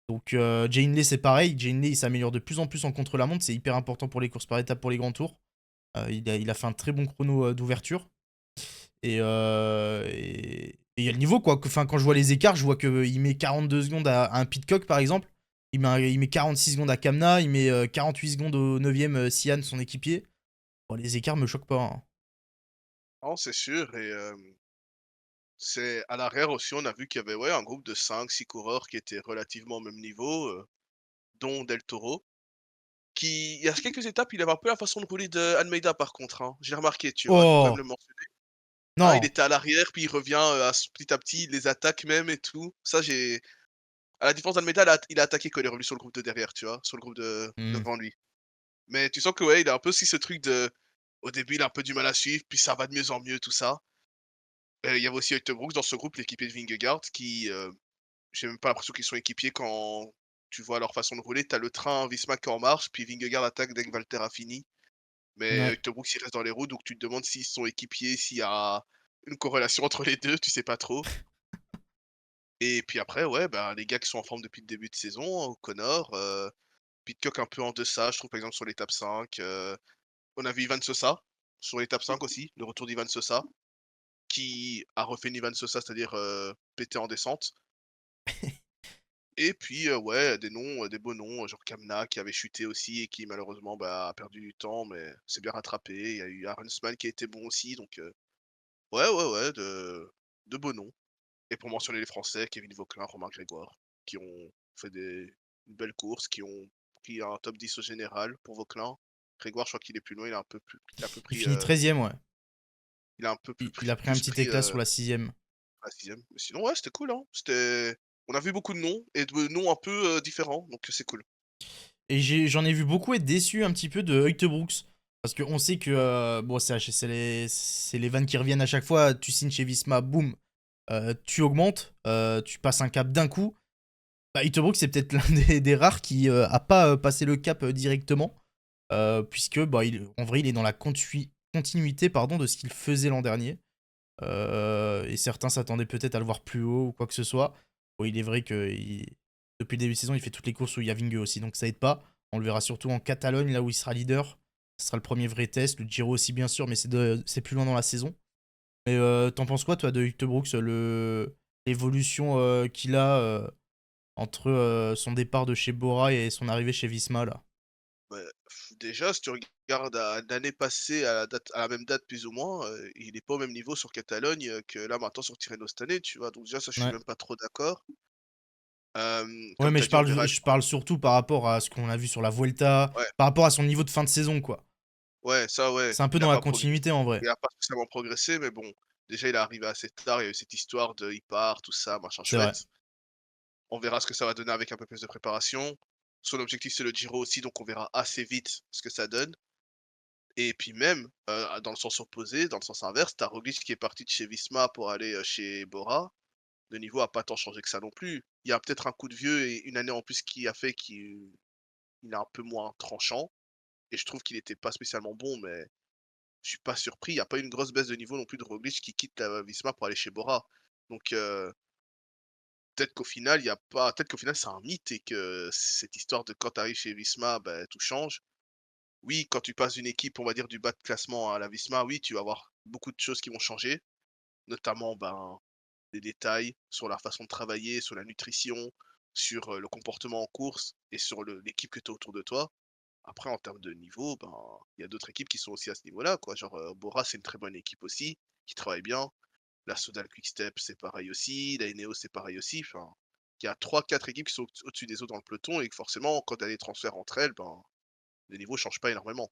Donc Jane Lee c'est pareil, Jane Lee il s'améliore de plus en plus en contre-la-montre, c'est hyper important pour les courses par étapes, pour les grands tours. Il a fait un très bon chrono d'ouverture. Et il y a le niveau, quoi. Enfin, quand je vois les écarts, je vois qu'il met 42 secondes à un Pitcock, par exemple. Il met 46 secondes à Kamna, il met 48 secondes au 9ème Sian, son équipier. Bon, les écarts me choquent pas. Hein. Non, c'est sûr et c'est à l'arrière aussi, on a vu qu'il y avait, ouais, un groupe de 5, 6 coureurs qui étaient relativement au même niveau, dont Del Toro, qui il y a quelques étapes, il avait un peu la façon de rouler d'Almeida par contre, hein. J'ai remarqué, tu vois? Il faut quand même Oh le mentionner. Hein, il non. était à l'arrière, puis il revient, petit à petit, il les attaque même et tout. Ça, j'ai à la différence d'Almeida, il a attaqué quand il est revenu sur le groupe de derrière, tu vois? Sur le groupe de Hmm. devant lui. Mais tu sens que, ouais, il a un peu aussi ce truc au début, il a un peu du mal à suivre, puis ça va de mieux en mieux, tout ça. Il y avait aussi Brooks dans ce groupe, l'équipier de Vingegaard, qui, j'ai même pas l'impression qu'ils sont équipiers quand tu vois leur façon de rouler. Tu as le train Visma qui est en marche, puis Vingegaard attaque dès que Valter a fini. Mais Ouais. Brooks, il reste dans les roues, donc tu te demandes s'ils sont équipiers, s'il y a une corrélation entre les 2, tu sais pas trop. Et puis après, ouais, bah, les gars qui sont en forme depuis le début de saison, O'Connor, Pidcock un peu en deçà, je trouve, par exemple, sur l'étape 5. On a vu Ivan Sosa sur l'étape 5 aussi, le retour d'Ivan Sosa, qui a refait Nivan Sosa, c'est-à-dire, pété en descente. Et puis, ouais, des beaux noms, genre Kamna qui avait chuté aussi et qui malheureusement, bah, a perdu du temps, mais s'est bien rattrapé. Il y a eu Aronsman qui a été bon aussi, donc ouais, ouais, ouais, de beaux noms. Et pour mentionner les Français, Kevin Vauquelin, Romain Grégoire, qui ont fait une belle course, qui ont pris un top 10 au général pour Vauquelin. Grégoire, je crois qu'il est plus loin, il a un peu Il pris, finit 13e, ouais. il a un peu Il a pris un plus petit pris, éclat sur la 6e. la 6e. Mais sinon, ouais, c'était cool, hein. On a vu beaucoup de noms et de noms un peu, différents, donc c'est cool. Et j'en ai vu beaucoup être déçus un petit peu de Brooks. Parce qu'on sait que, bon, c'est les vannes qui reviennent à chaque fois. Tu signes chez Visma, boum, tu augmentes, tu passes un cap d'un coup. Bah, Brooks, c'est peut-être l'un des rares qui a pas passé le cap directement. Puisque, bah, en vrai, il est dans la continuité pardon, de ce qu'il faisait l'an dernier. Et certains s'attendaient peut-être à le voir plus haut ou quoi que ce soit. Bon, il est vrai que depuis le début de saison, il fait toutes les courses où il y a Vingegaard aussi, donc ça aide pas. On le verra surtout en Catalogne, là où il sera leader. Ce sera le premier vrai test. Le Giro aussi, bien sûr, mais c'est plus loin dans la saison. Mais t'en penses quoi, toi, de Brooks, l'évolution qu'il a entre son départ de chez Bora et son arrivée chez Visma, là? Bah, déjà, si tu regardes à l'année passée à la même date plus ou moins, il est pas au même niveau sur Catalogne, que là maintenant sur Tirreno cette année, tu vois? Donc déjà ça, je suis Ouais. même pas trop d'accord. Ouais, Comme mais tu as dit, on verra je parle surtout par rapport à ce qu'on a vu sur la Vuelta, ouais, par rapport à son niveau de fin de saison, quoi. ouais, ça ouais, C'est un peu il a dans la pas progressé, continuité, en vrai. il a pas spécialement progressé, mais bon, déjà il est arrivé assez tard, il y a eu cette histoire de il part, tout ça, machin C'est vrai. chouette. On verra ce que ça va donner avec un peu plus de préparation. Son objectif, c'est le Giro aussi, donc on verra assez vite ce que ça donne. Et puis même, dans le sens opposé, dans le sens inverse, tu as Roglic qui est parti de chez Visma pour aller, chez Bora. Le niveau a pas tant changé que ça non plus. Il y a peut-être un coup de vieux et une année en plus qui a fait qu'il il est un peu moins tranchant et je trouve qu'il était pas spécialement bon, mais je suis pas surpris. Il y a pas eu une grosse baisse de niveau non plus de Roglic qui quitte, Visma pour aller chez Bora. Donc peut-être qu'au final c'est un mythe et que cette histoire de quand tu arrives chez Visma, bah, tout change. Oui, quand tu passes d'une équipe, on va dire, du bas de classement à la Visma, oui, tu vas avoir beaucoup de choses qui vont changer, notamment, ben, des détails sur la façon de travailler, sur la nutrition, sur, le comportement en course et sur l'équipe que tu as autour de toi. Après, en termes de niveau, ben, il y a d'autres équipes qui sont aussi à ce niveau-là, quoi. Genre, Bora, c'est une très bonne équipe aussi, qui travaille bien. La Soudal Quick-Step, c'est pareil aussi. La Ineos, c'est pareil aussi. Enfin, il y a trois, quatre équipes qui sont au-dessus des autres dans le peloton et que forcément, quand tu as des transferts entre elles, ben, le niveau change pas énormément.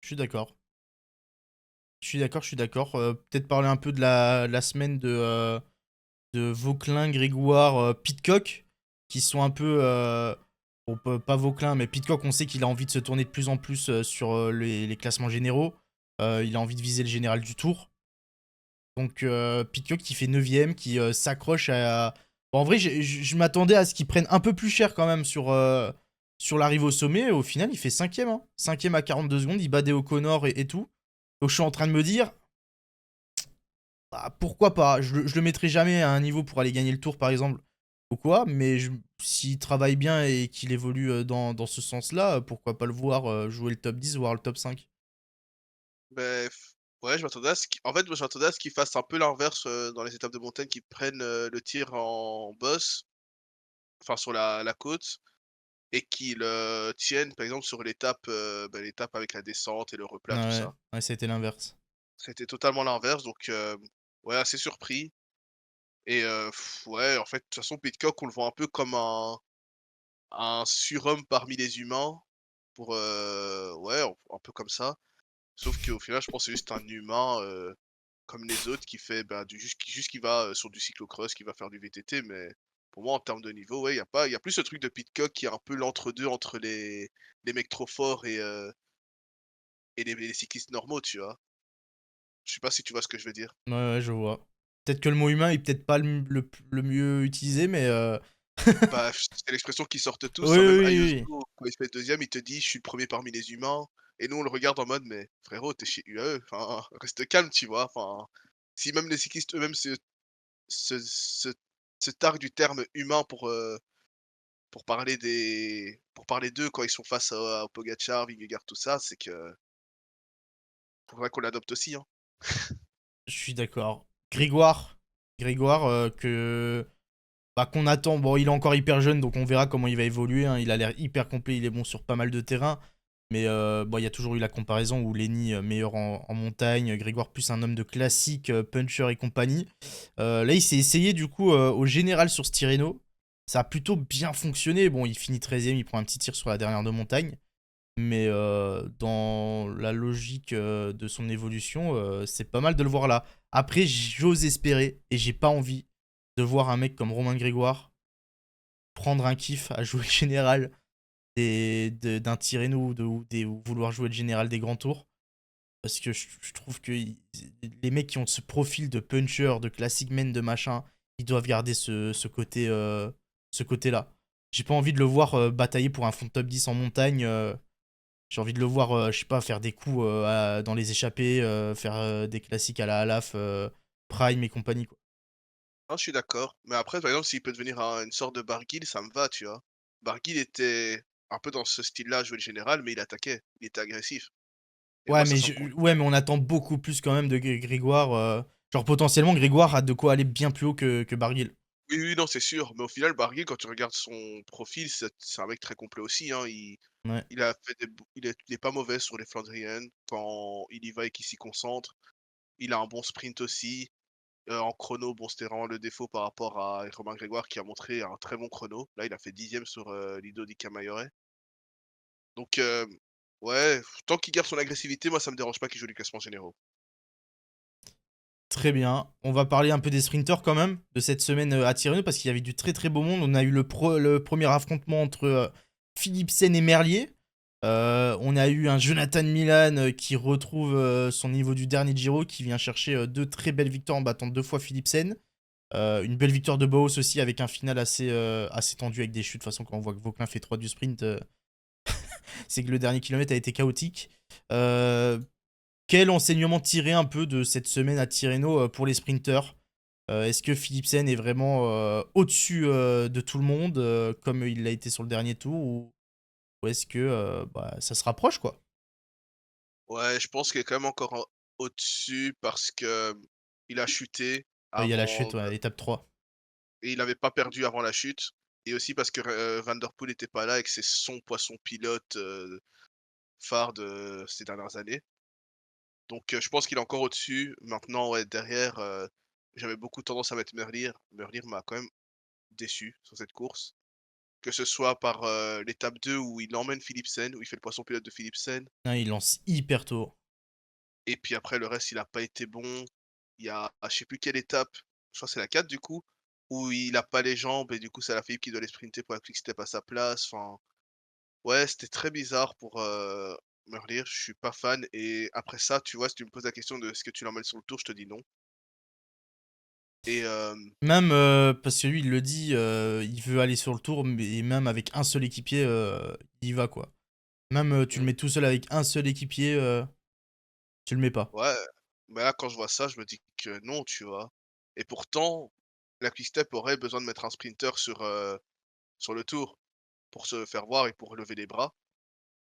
Je suis d'accord. Je suis d'accord, je suis d'accord. Peut-être parler un peu de la semaine de Vauquelin, Grégoire, Pidcock, qui sont un peu... bon, pas Vauquelin, mais Pidcock, on sait qu'il a envie de se tourner de plus en plus sur les classements généraux. Il a envie de viser le général du Tour. Donc Pidcock qui fait 9ème, qui s'accroche à... Bon, en vrai, je m'attendais à ce qu'il prenne un peu plus cher quand même sur l'arrivée au sommet. Au final, il fait 5ème. Hein. 5ème à 42 secondes, il bat des O'Connor et tout. Donc je suis en train de me dire, bah, pourquoi pas. Je le mettrai jamais à un niveau pour aller gagner le tour, par exemple, ou quoi. Mais s'il travaille bien et qu'il évolue dans ce sens-là, pourquoi pas le voir jouer le top 10, voire le top 5. Beh, ouais, je m'attendais à ce qu en fait, moi, je m'attendais à ce qu'ils fassent un peu l'inverse, dans les étapes de montagne, qu'ils prennent, le tir en bosse, enfin sur la côte et qu'ils, tiennent par exemple sur l'étape, bah, l'étape avec la descente et le replat, tout Ouais, ça. ouais, ça a été l'inverse. C'était totalement l'inverse donc ouais, assez surpris et ouais, en fait, de toute façon, Pidcock, on le voit un peu comme un surhomme parmi les humains pour, ouais, un peu comme ça. Sauf qu'au final, je pense que c'est juste un humain, comme les autres qui fait, bah, qui va, sur du cyclo-cross, qui va faire du VTT, mais pour moi, en termes de niveau, ouais, il y a plus ce truc de Pidcock qui est un peu l'entre-deux entre les mecs trop forts et les cyclistes normaux, tu vois? Je sais pas si tu vois ce que je veux dire? Ouais, ouais, je vois. Peut-être que le mot humain est peut-être pas le mieux utilisé, mais Bah, c'est l'expression qui sortent tous, oui, hein, même oui, Ayuso, oui. quand il fait deuxième il te dit: «Je suis le premier parmi les humains» et nous, on le regarde en mode: «Mais frérot, tu es chez UAE, enfin, reste calme», tu vois? Enfin, si même les cyclistes eux-mêmes se se se targuent du terme humain pour parler d'eux quand ils sont face à Pogačar, Vingegaard, tout ça, c'est que faudrait qu'on l'adopte aussi, hein. Je suis d'accord. Grégoire, qu'on attend. Bon, il est encore hyper jeune, donc on verra comment il va évoluer, hein. Il a l'air hyper complet, il est bon sur pas mal de terrains. Mais bon, il y a toujours eu la comparaison où Lenny meilleur en montagne, Grégoire plus un homme de classique, puncher et compagnie. Là, il s'est essayé du coup au général sur Styreno. Ça a plutôt bien fonctionné. Bon, il finit 13ème, il prend un petit tir sur la dernière de montagne. Mais dans la logique de son évolution, c'est pas mal de le voir là. Après, j'ose espérer, et j'ai pas envie de voir un mec comme Romain Grégoire prendre un kiff à jouer le général d'un Tirreno ou vouloir jouer le général des grands tours. Parce que je trouve que les mecs qui ont ce profil de puncher, de classic man, de machin, ils doivent garder ce côté-là. J'ai pas envie de le voir batailler pour un fond de top 10 en montagne. J'ai envie de le voir, je sais pas, faire des coups dans les échappées, faire des classiques à la Halaf, Prime et compagnie, quoi. Non, je suis d'accord. Mais après, par exemple, s'il peut devenir une sorte de Barguil, ça me va, tu vois? Barguil était un peu dans ce style-là, jouer le général, mais il attaquait, il était agressif. Et Ouais, moi, ça me ouais, convenait. mais on attend beaucoup plus quand même de Grégoire. Genre, potentiellement, Grégoire a de quoi aller bien plus haut que Barguil. Oui, oui, non, c'est sûr. Mais au final, Barguil, quand tu regardes son profil, c'est un mec très complet aussi, hein. Ouais. Il a fait il est pas mauvais sur les Flandriennes quand il y va et qu'il s'y concentre. Il a un bon sprint aussi. En chrono, bon, c'était vraiment le défaut par rapport à Romain Grégoire qui a montré un très bon chrono. Là, il a fait 10e sur Lido Di Camaiore. Donc, ouais, tant qu'il garde son agressivité, moi, ça me dérange pas qu'il joue les classements généraux. Très bien. On va parler un peu des sprinters quand même, de cette semaine à Tirreno, parce qu'il y avait du très très beau monde. On a eu le premier affrontement entre Philipsen et Merlier. On a eu un Jonathan Milan qui retrouve son niveau du dernier Giro, qui vient chercher deux très belles victoires en battant deux fois Philipsen. Une belle victoire de Bauhaus aussi avec un final assez tendu avec des chutes. De toute façon, quand on voit que Vauquelin fait 3 du sprint, c'est que le dernier kilomètre a été chaotique. Euh, Quel enseignement tirer un peu de cette semaine à Tirreno pour les sprinters? Est-ce que Philipsen est vraiment au-dessus de tout le monde comme il l'a été sur le dernier tour ou est-ce que ça se rapproche quoi? Ouais, je pense qu'il est quand même encore au-dessus parce que il a chuté Il y a la chute, avant, ouais, étape 3. et il avait pas perdu avant la chute. Et aussi parce que Van Der Poel n'était pas là et que c'est son poisson pilote phare de ces dernières années. Donc, je pense qu'il est encore au-dessus. Maintenant, ouais, derrière, j'avais beaucoup tendance à mettre Merlier. Merlier m'a quand même déçu sur cette course. Que ce soit par, l'étape 2 où il emmène Philipsen, où il fait le poisson pilote de Philipsen, Non, il lance hyper tôt. et puis après le reste, il a pas été bon. Il y a je sais plus quelle étape, je crois que c'est la 4 du coup, où il a pas les jambes et du coup, c'est Alaphilippe qui doit les sprinter pour la quick-step à sa place. Enfin, ouais, c'était très bizarre pour, Merlier, je suis pas fan. Et après ça, tu vois, si tu me poses la question de: «Est-ce que tu l'emmènes sur le tour?» Je te dis: «Non». Et Même parce que lui il le dit, il veut aller sur le tour, mais même avec un seul équipier, il y va quoi. Même tu le mmh, mets tout seul avec un seul équipier, tu le mets pas. ouais, mais là, quand je vois ça, je me dis que non, tu vois? Et pourtant, la quick-step aurait besoin de mettre un sprinter sur le tour pour se faire voir et pour lever les bras.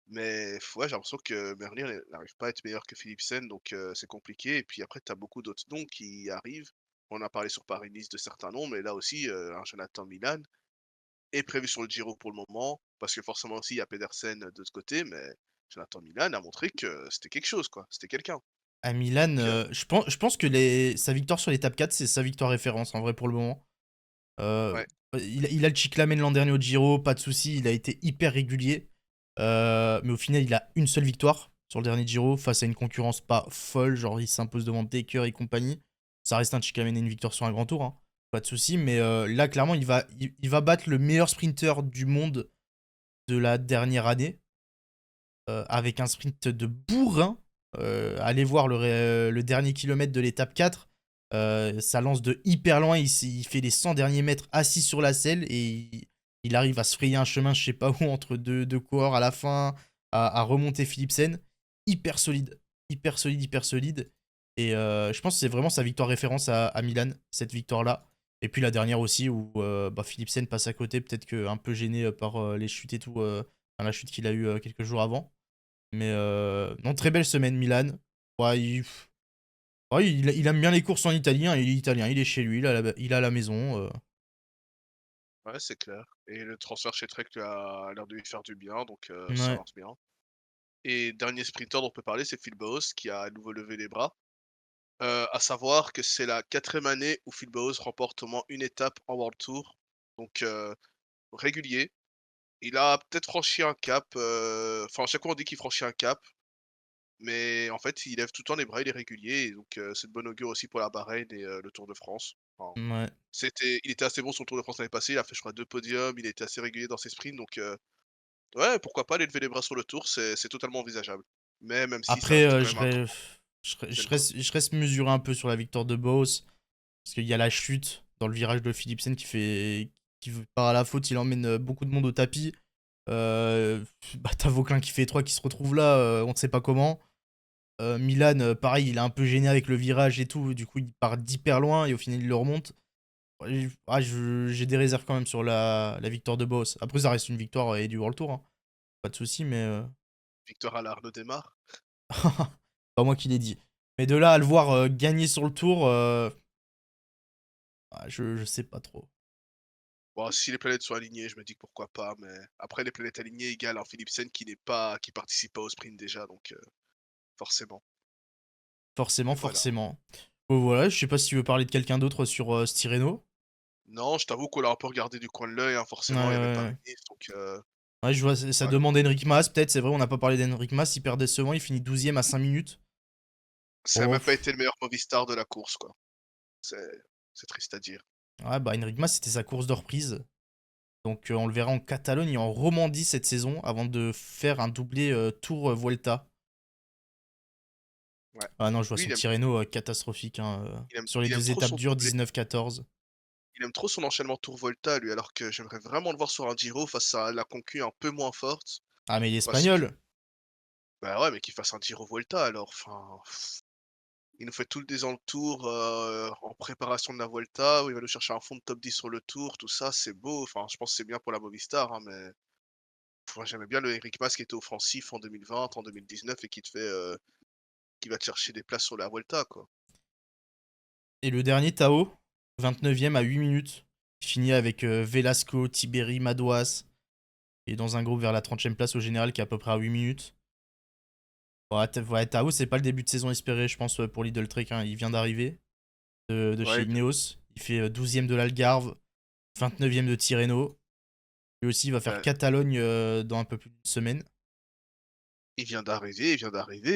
Mais ouais, j'ai l'impression que Merlier n'arrive pas à être meilleur que Philipsen, donc c'est compliqué. Et puis après, tu as beaucoup d'autres noms qui arrivent. On a parlé sur Paris-Nice de certains noms, mais là aussi, un Jonathan Milan est prévu sur le Giro pour le moment, parce que forcément aussi, il y a Pedersen de ce côté, mais Jonathan Milan a montré que c'était quelque chose, quoi. C'était quelqu'un. À Milan, Donc je pense que sa victoire sur l'étape 4, c'est sa victoire référence en vrai pour le moment. Euh, ouais. il a le Chiclamen l'an dernier au Giro, pas de souci, il a été hyper régulier. Mais au final, il a une seule victoire sur le dernier Giro face à une concurrence pas folle, genre il s'impose devant Taker et compagnie. Ça reste un Chiclamen et une victoire sur un grand tour, hein, pas de souci. Mais là, clairement, il va battre le meilleur sprinter du monde de la dernière année avec un sprint de bourrin. Allez voir le dernier kilomètre de l'étape 4. Ça lance de hyper loin. Il fait les 100 derniers mètres assis sur la selle et il arrive à se frayer un chemin, je sais pas où, entre deux coureurs à la fin, à remonter Philipsen. Hyper solide. Hyper solide, hyper solide. Et je pense que c'est vraiment sa victoire référence à Milan, cette victoire-là. Et puis la dernière aussi, où Philipsen passe à côté, peut-être un peu gêné par les chutes et tout, enfin, la chute qu'il a eue quelques jours avant. Mais non, très belle semaine, Milan. Ouais, Ouais, il aime bien les courses en italien, il est italien, il est chez lui, il a la maison. Ouais, c'est clair et le transfert chez Trek lui a l'air de lui faire du bien, donc ça Ouais, marche bien et dernier sprinter dont on peut parler, c'est Phil Bowes qui a à nouveau levé les bras. À savoir que c'est la 4e année où Phil Bowes remporte au moins une étape en World Tour, donc régulier. Il a peut-être franchi un cap, enfin, à chaque fois on dit qu'il franchit un cap, mais en fait, il lève tout le temps les bras, il est régulier et donc c'est de bon augure aussi pour la Bahreïn et le Tour de France. Enfin, ouais. il était assez bon sur le Tour de France l'année passée, il a fait je crois 2 podiums, il était assez régulier dans ses sprints donc ouais, pourquoi pas aller lever les bras sur le Tour, c'est totalement envisageable. Mais même si ça Après, reste quand même un grand je reste mesuré un peu sur la victoire de Boss. Parce qu'il y a la chute dans le virage de Philipsen qui part à la faute, il emmène beaucoup de monde au tapis. Euh, Bah, t'as Vauquelin qui fait 3 qui se retrouve là, on ne sait pas comment. Milan, pareil, il est un peu gêné avec le virage et tout, du coup il part d'hyper loin et au final il le remonte. Ouais, j'ai des réserves quand même sur la victoire de Boss. Après, ça reste une victoire et du World Tour, hein. Pas de soucis, mais. victoire à la Arnaud Démarre. Pas moi qui l'ai dit. Mais de là à le voir gagner sur le tour, je sais pas trop. Bon, si les planètes sont alignées, je me dis que pourquoi pas, mais après les planètes alignées égale un Philipsen qui participe pas au sprint déjà, donc forcément. Forcément, Mais voilà. forcément. Bon, voilà, je sais pas si tu veux parler de quelqu'un d'autre sur Styreno. Non, je t'avoue qu'on l'a un peu regardé du coin de l'œil, hein, Ouais, forcément, il y avait ouais, pas ouais. Venise, donc Ouais, je vois, ça voilà. demande Henrik Mas, peut-être, c'est vrai, on n'a pas parlé d'Henrik Mas, hyper décevant, il finit 12 e à 5 minutes. Ça a Oh, même pas été le meilleur Movistar de la course, quoi. C'est c'est triste à dire. ouais, bah Henrik Mas, c'était sa course de reprise. Donc on le verra en Catalogne et en Romandie cette saison, avant de faire un doublé Tour Vuelta. Ouais. Ah non, je vois Lui, son Tirreno catastrophique, hein, sur les il aime deux trop étapes son dures, doublé. 19-14. Il aime trop son enchaînement Tour Volta, lui, alors que j'aimerais vraiment le voir sur un Giro face à la concu un peu moins forte. Ah, mais il est Parce que espagnol. bah ouais, mais qu'il fasse un Giro Volta alors, enfin, il nous fait tout le tour en préparation de la Volta, où il va nous chercher un fond de top 10 sur le Tour, tout ça, c'est beau. Enfin, je pense que c'est bien pour la Movistar, hein, mais moi j'aimais bien le Enric Mas qui était offensif en 2020, en 2019 et qui va te chercher des places sur la Volta, quoi. Et le dernier, Tao, 29 e à 8 minutes. Il finit avec Velasco, Tiberi, Madouas. Et dans un groupe vers la 30 e place au général qui est à peu près à 8 minutes. Ouais, ouais, Tao, c'est pas le début de saison espéré, je pense, pour Lidl Trek, hein. Il vient d'arriver de chez Ouais, Ineos. Il fait 12 e de l'Algarve, 29 e de Tirreno. Lui aussi, il va faire bah, Catalogne dans un peu plus d'une semaine. il vient d'arriver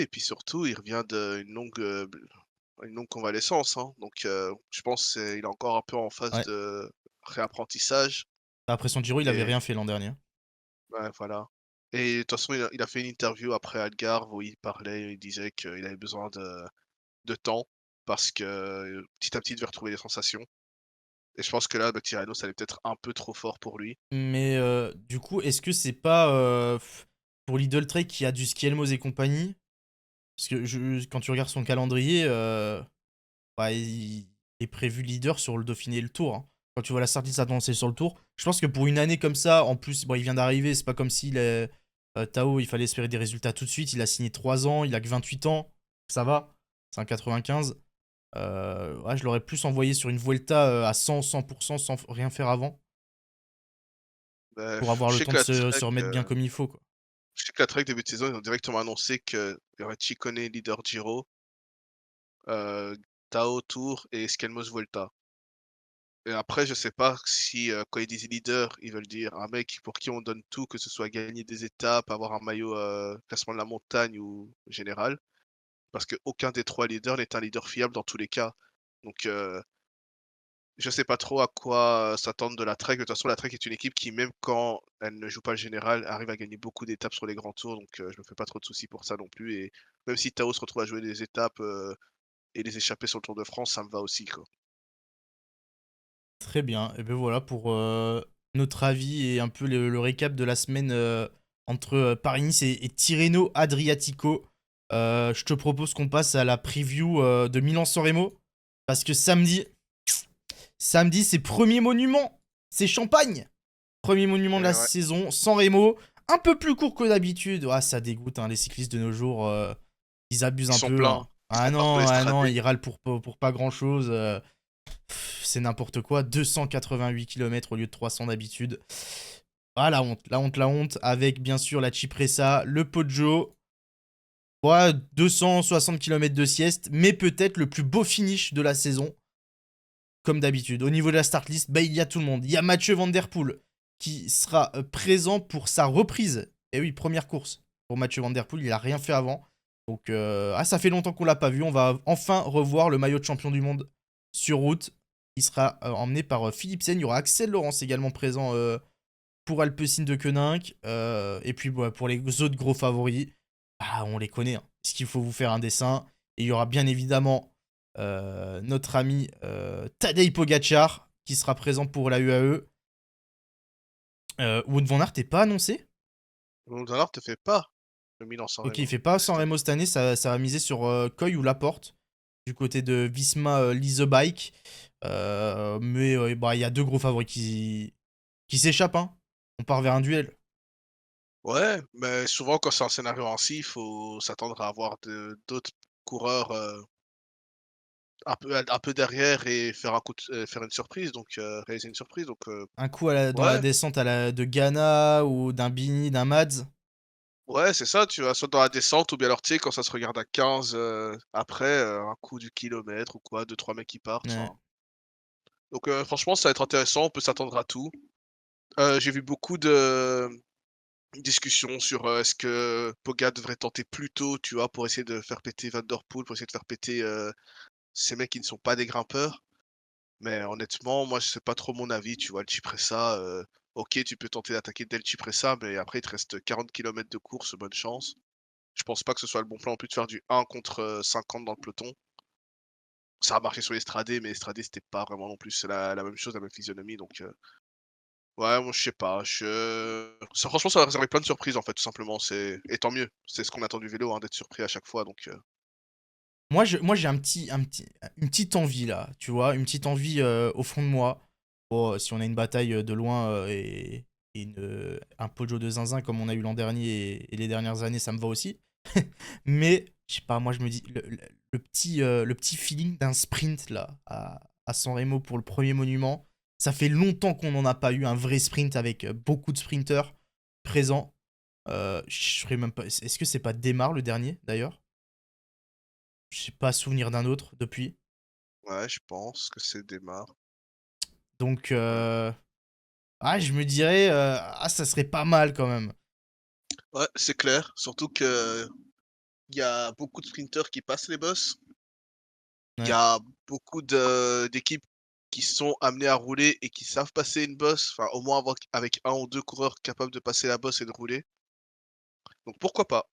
et puis surtout, il revient une longue convalescence, hein, donc je pense il est encore un peu en phase Ouais. de réapprentissage Après son Giro, il avait et rien fait l'an dernier. ouais, voilà et de toute façon, il a fait une interview après Algarve où il parlait, il disait qu'il avait besoin de temps parce que, petit à petit, il devait retrouver les sensations et je pense que là, bah, Tirreno, ça allait peut-être un peu trop fort pour lui. Mais du coup, est-ce que c'est pas pour Lidl Trek qui a du Skielmos et compagnie? Parce que quand tu regardes son calendrier, bah, il est prévu leader sur le Dauphiné et le Tour, hein. Quand tu vois la sortie s'avancer sur le Tour, je pense que pour une année comme ça, en plus, bon, il vient d'arriver, c'est pas comme s'il est. Tao, il fallait espérer des résultats tout de suite. Il a signé 3 ans, il a que 28 ans. Ça va, c'est un 95. Ouais, je l'aurais plus envoyé sur une Vuelta à 100% sans rien faire avant, Bah, pour avoir je le sais temps que de la se Trek, remettre bien comme il faut, quoi. début de saison, ils ont directement annoncé qu'il y aurait Ciccone leader Giro, Tao Tour et Skelmos Volta. Et après, je sais pas si, quand ils disent leader, ils veulent dire un mec pour qui on donne tout, que ce soit gagner des étapes, avoir un maillot, classement de la montagne ou général. Parce qu'aucun des 3 leaders n'est un leader fiable dans tous les cas. Donc, je sais pas trop à quoi, s'attendre de la Trek. De toute façon, la Trek est une équipe qui, même quand elle ne joue pas le général, arrive à gagner beaucoup d'étapes sur les grands tours. Donc, je me fais pas trop de soucis pour ça non plus. Et même si Tao se retrouve à jouer des étapes, et les échapper sur le Tour de France, ça me va aussi, quoi. Très bien. Et ben voilà pour notre avis et un peu le récap de la semaine entre Paris-Nice et Tirreno Adriatico. Je te propose qu'on passe à la preview de Milan-San Remo. Parce que samedi, c'est premier monument. C'est Champagne. Premier monument de Et la ouais, saison, San Remo. Un peu plus court que d'habitude. Ah, ça dégoûte, hein, les cyclistes de nos jours. Ils abusent ils un sont peu, pleins. hein. Ah À part pour les non, stradés. il râle pour pas grand-chose. C'est n'importe quoi. 288 km au lieu de 300 d'habitude. Ah, la honte, la honte, la honte. Avec bien sûr la Cipressa, le Poggio. Ouais, 260 km de sieste, mais peut-être le plus beau finish de la saison, comme d'habitude. Au niveau de la start list, bah, il y a tout le monde. Il y a Mathieu Van Der Poel qui sera présent pour sa reprise. Et oui, première course pour Mathieu Van Der Poel, il a rien fait avant. Donc, ça fait longtemps qu'on l'a pas vu. On va enfin revoir le maillot de champion du monde sur route. Il sera emmené par Philipsen. Il y aura Axel Laurence également présent pour Alpecin de Koninck. Et puis pour les autres gros favoris, bah, on les connaît. Hein. Est-ce qu'il faut vous faire un dessin? Et il y aura bien évidemment notre ami Tadej Pogacar qui sera présent pour la UAE. Wout van Aert n'est pas annoncé. Donc alors, te fais pas le Milan-San Ok, il Remo fait pas cette San Remo année. cette année. Ça va miser sur Coy ou Laporte du côté de Visma Lease Bike. Mais bah, il y a deux gros favoris qui s'échappent. Hein. On part vers un duel. Ouais, mais souvent quand c'est un scénario ainsi, il faut s'attendre à avoir d'autres coureurs un peu derrière et faire faire une surprise, donc réaliser une surprise. Donc Un coup dans la ouais, descente de Ghana ou d'un Bini, d'un Mads. ouais, c'est ça, tu vas soit dans la descente ou bien alors tu sais quand ça se regarde à 15 après un coup du kilomètre ou quoi, deux trois mecs qui partent. Ouais. Enfin. Donc franchement, ça va être intéressant, on peut s'attendre à tout. J'ai vu beaucoup de discussions sur est-ce que Poga devrait tenter plus tôt, tu vois, pour essayer de faire péter Van Der Poel, pour essayer de faire péter ces mecs qui ne sont pas des grimpeurs. Mais honnêtement, moi, c'est pas trop mon avis, tu vois, le Cipressa, OK, tu peux tenter d'attaquer dès le Cipressa, mais après, il te reste 40 kilomètres de course, bonne chance. Je pense pas que ce soit le bon plan en plus de faire du 1 contre 50 dans le peloton. Ça a marché sur l'Estradé, mais l'Estradé, c'était pas vraiment non plus la même chose, la même physionomie, donc ouais, moi, je sais pas, ça franchement, ça va réserver plein de surprises, en fait, tout simplement, et tant mieux. C'est ce qu'on attend du vélo, hein, d'être surpris à chaque fois, donc Moi, j'ai une petite envie là, tu vois, une petite envie au fond de moi. Bon, si on a une bataille de loin et un Poggio de zinzin comme on a eu l'an dernier et les dernières années, ça me va aussi. Mais, je sais pas, moi je me dis, le petit feeling d'un sprint là, à San Remo pour le premier monument, ça fait longtemps qu'on n'en a pas eu un vrai sprint avec beaucoup de sprinters présents. Je ferais même pas. Est-ce que c'est pas Démarre le dernier d'ailleurs? Je n'ai pas souvenir d'un autre depuis. ouais, je pense que c'est démarre. Donc, Mmh. je me dirais, ça serait pas mal quand même. Ouais, c'est clair, surtout que il y a beaucoup de sprinteurs qui passent les bosses. Il y Ouais. a beaucoup d'équipes qui sont amenées à rouler et qui savent passer une bosse, enfin, au moins avoir avec un ou 2 coureurs capables de passer la bosse et de rouler. Donc pourquoi pas?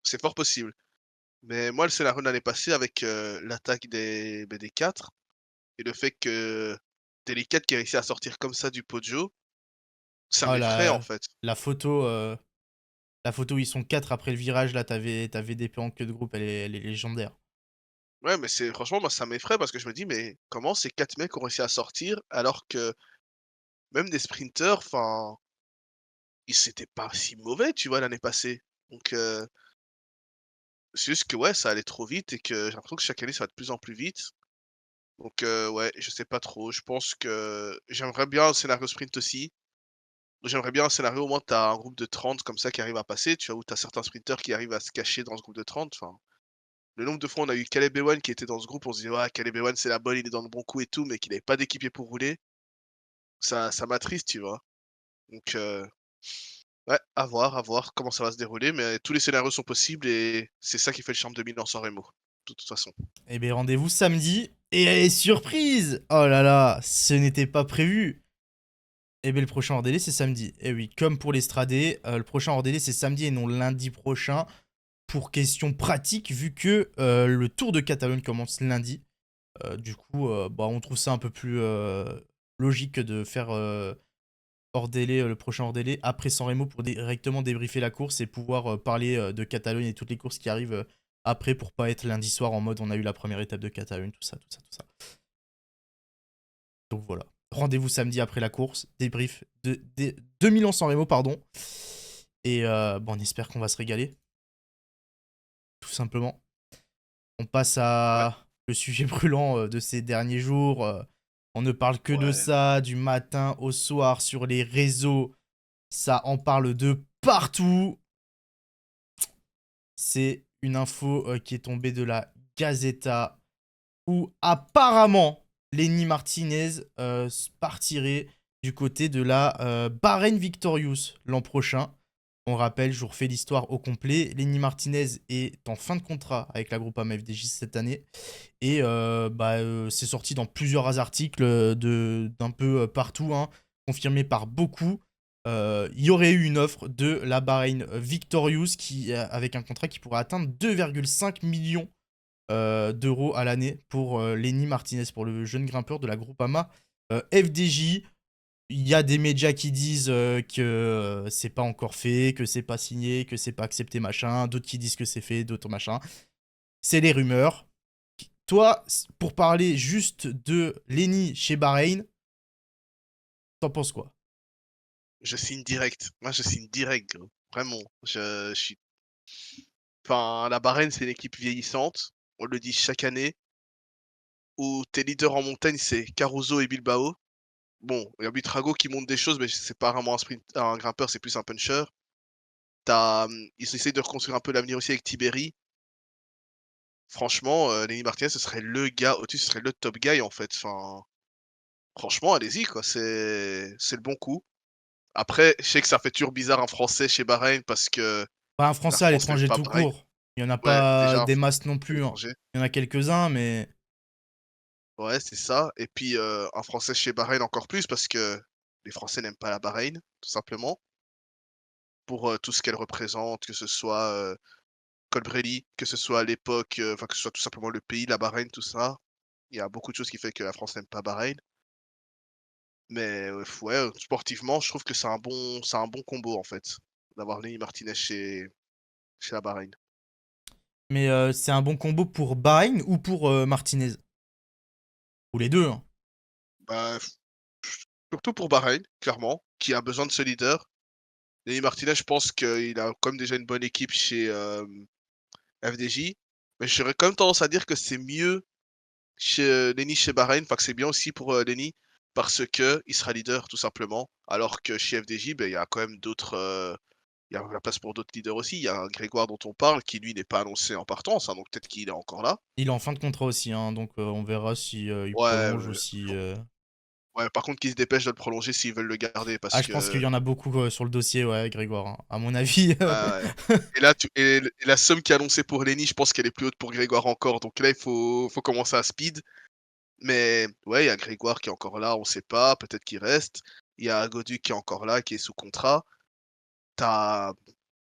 C'est fort possible. Mais moi, le scénario de l'année passée avec, l'attaque des 4 et le fait que tu les 4 qui réussi à sortir comme ça du Poggio, ça Oh, m'effraie, en fait. la photo, euh, la photo où ils sont 4 après le virage, là, t'avais des plans en queue de groupe, elle est légendaire. Ouais, mais c'est franchement, moi, ça m'effraie parce que je me dis: «Mais comment ces 4 mecs ont réussi à sortir alors que même des sprinteurs, enfin, ils c'était pas si mauvais, tu vois, l'année passée?» Donc c'est juste que, ouais, ça allait trop vite et que j'ai l'impression que chaque année, ça va de plus en plus vite. Donc ouais, je sais pas trop. Je pense que j'aimerais bien un scénario sprint aussi. J'aimerais bien un scénario, au moins, tu as un groupe de 30 comme ça qui arrive à passer, tu vois? Où tu as certains sprinteurs qui arrivent à se cacher dans ce groupe de 30. Enfin, le nombre de fois on a eu Caleb Ewan qui était dans ce groupe, on se disait: «Ouais, Caleb Ewan, c'est la bonne, il est dans le bon coup et tout», mais qu'il avait pas d'équipier pour rouler. Ça m'attriste, tu vois? Donc ouais, à voir comment ça va se dérouler, mais tous les scénarios sont possibles et c'est ça qui fait le charme de Milan-San Remo, de toute façon. Eh bien, rendez-vous samedi. Et surprise! Oh là là, ce n'était pas prévu. Eh bien, le prochain hors délai, c'est samedi. Eh oui, comme pour l'Estradé, le prochain hors délai, c'est samedi et non lundi prochain. Pour question pratique, vu que le Tour de Catalogne commence lundi. Du coup, bah, on trouve ça un peu plus logique de faire hors délai, le prochain hors délai, après San Remo pour directement débriefer la course et pouvoir parler de Catalogne et toutes les courses qui arrivent après pour pas être lundi soir en mode on a eu la première étape de Catalogne, tout ça, tout ça, tout ça. Donc voilà. Rendez-vous samedi après la course, débrief de 2000 ans San Remo, pardon. Et bon, on espère qu'on va se régaler, tout simplement. On passe Ouais, à le sujet brûlant de ces derniers jours. On ne parle que de ouais. ça, du matin au soir, sur les réseaux. Ça en parle de partout. C'est une info qui est tombée de la Gazeta où apparemment Lenny Martinez partirait du côté de la Bahreïn Victorious l'an prochain. On rappelle, je vous refais l'histoire au complet. Lenny Martinez est en fin de contrat avec la Groupama FDJ cette année. Et c'est sorti dans plusieurs articles d'un peu partout, hein, confirmé par beaucoup. Il y aurait eu une offre de la Bahreïn Victorious avec un contrat qui pourrait atteindre 2,5 millions d'euros à l'année pour Lenny Martinez, pour le jeune grimpeur de la Groupama FDJ. Il y a des médias qui disent que c'est pas encore fait, que c'est pas signé, que c'est pas accepté, machin. D'autres qui disent que c'est fait, d'autres machin. C'est les rumeurs. Toi, pour parler juste de Lenny chez Bahreïn, t'en penses quoi? Je signe direct. Moi, je signe direct, gros. Vraiment. Je suis enfin, la Bahreïn, c'est une équipe vieillissante. On le dit chaque année. Où tes leaders en montagne, c'est Caruso et Bilbao. Bon, il y a Buitrago qui monte des choses, mais c'est pas vraiment un grimpeur, c'est plus un puncher. Ils essayent de reconstruire un peu l'avenir aussi avec Tiberi. Franchement, Lenny Martinez, ce serait le gars au-dessus, ce serait le top guy, en fait. Enfin, franchement, allez-y, quoi. C'est le bon coup. Après, je sais que ça fait toujours bizarre un Français chez Bahreïn parce que Pas un la Français à France n'aime l'étranger pas tout Bahreïn. court. Il y en a Ouais, pas déjà un des Français masses non à plus, hein. l'étranger. Il y en a quelques-uns, mais Ouais, c'est ça et puis, un Français chez Bahreïn encore plus parce que les Français n'aiment pas la Bahreïn, tout simplement, pour, tout ce qu'elle représente, que ce soit, Colbrelli, que ce soit à l'époque, enfin, que ce soit tout simplement le pays, la Bahreïn, tout ça. Il y a beaucoup de choses qui fait que la France n'aime pas Bahreïn. Mais, ouais, sportivement, je trouve que c'est un bon combo, en fait, d'avoir Lenny Martinez chez la Bahreïn. c'est un bon combo pour Bahreïn ou pour Martinez? Ou les deux, hein. Bah, surtout pour Bahreïn, clairement, qui a besoin de ce leader. Lenny Martinez, je pense qu'il a quand même déjà une bonne équipe chez, FDJ, mais j'aurais quand même tendance à dire que c'est mieux chez, Lenny chez Bahreïn, enfin que c'est bien aussi pour, Lenny, parce que il sera leader tout simplement. Alors que chez FDJ, il y a quand même d'autres, il y a la place pour d'autres leaders aussi. Il y a un Grégoire dont on parle qui lui n'est pas annoncé en partance, hein, donc peut-être qu'il est encore là. Il est en fin de contrat aussi, hein, donc on verra si il Ouais, prolonge ou si. ouais, par contre qu'ils se dépêchent de le prolonger s'ils veulent le garder Ah, parce je pense qu'il que y en a beaucoup sur le dossier, ouais, Grégoire, hein. À mon avis. ouais. Et là tu et la somme qui est annoncée pour Lenny, je pense qu'elle est plus haute pour Grégoire encore, donc là il faut commencer à speed. Mais ouais, il y a Grégoire qui est encore là, on sait pas, peut-être qu'il reste. Il y a Godu qui est encore là, qui est sous contrat. T'as,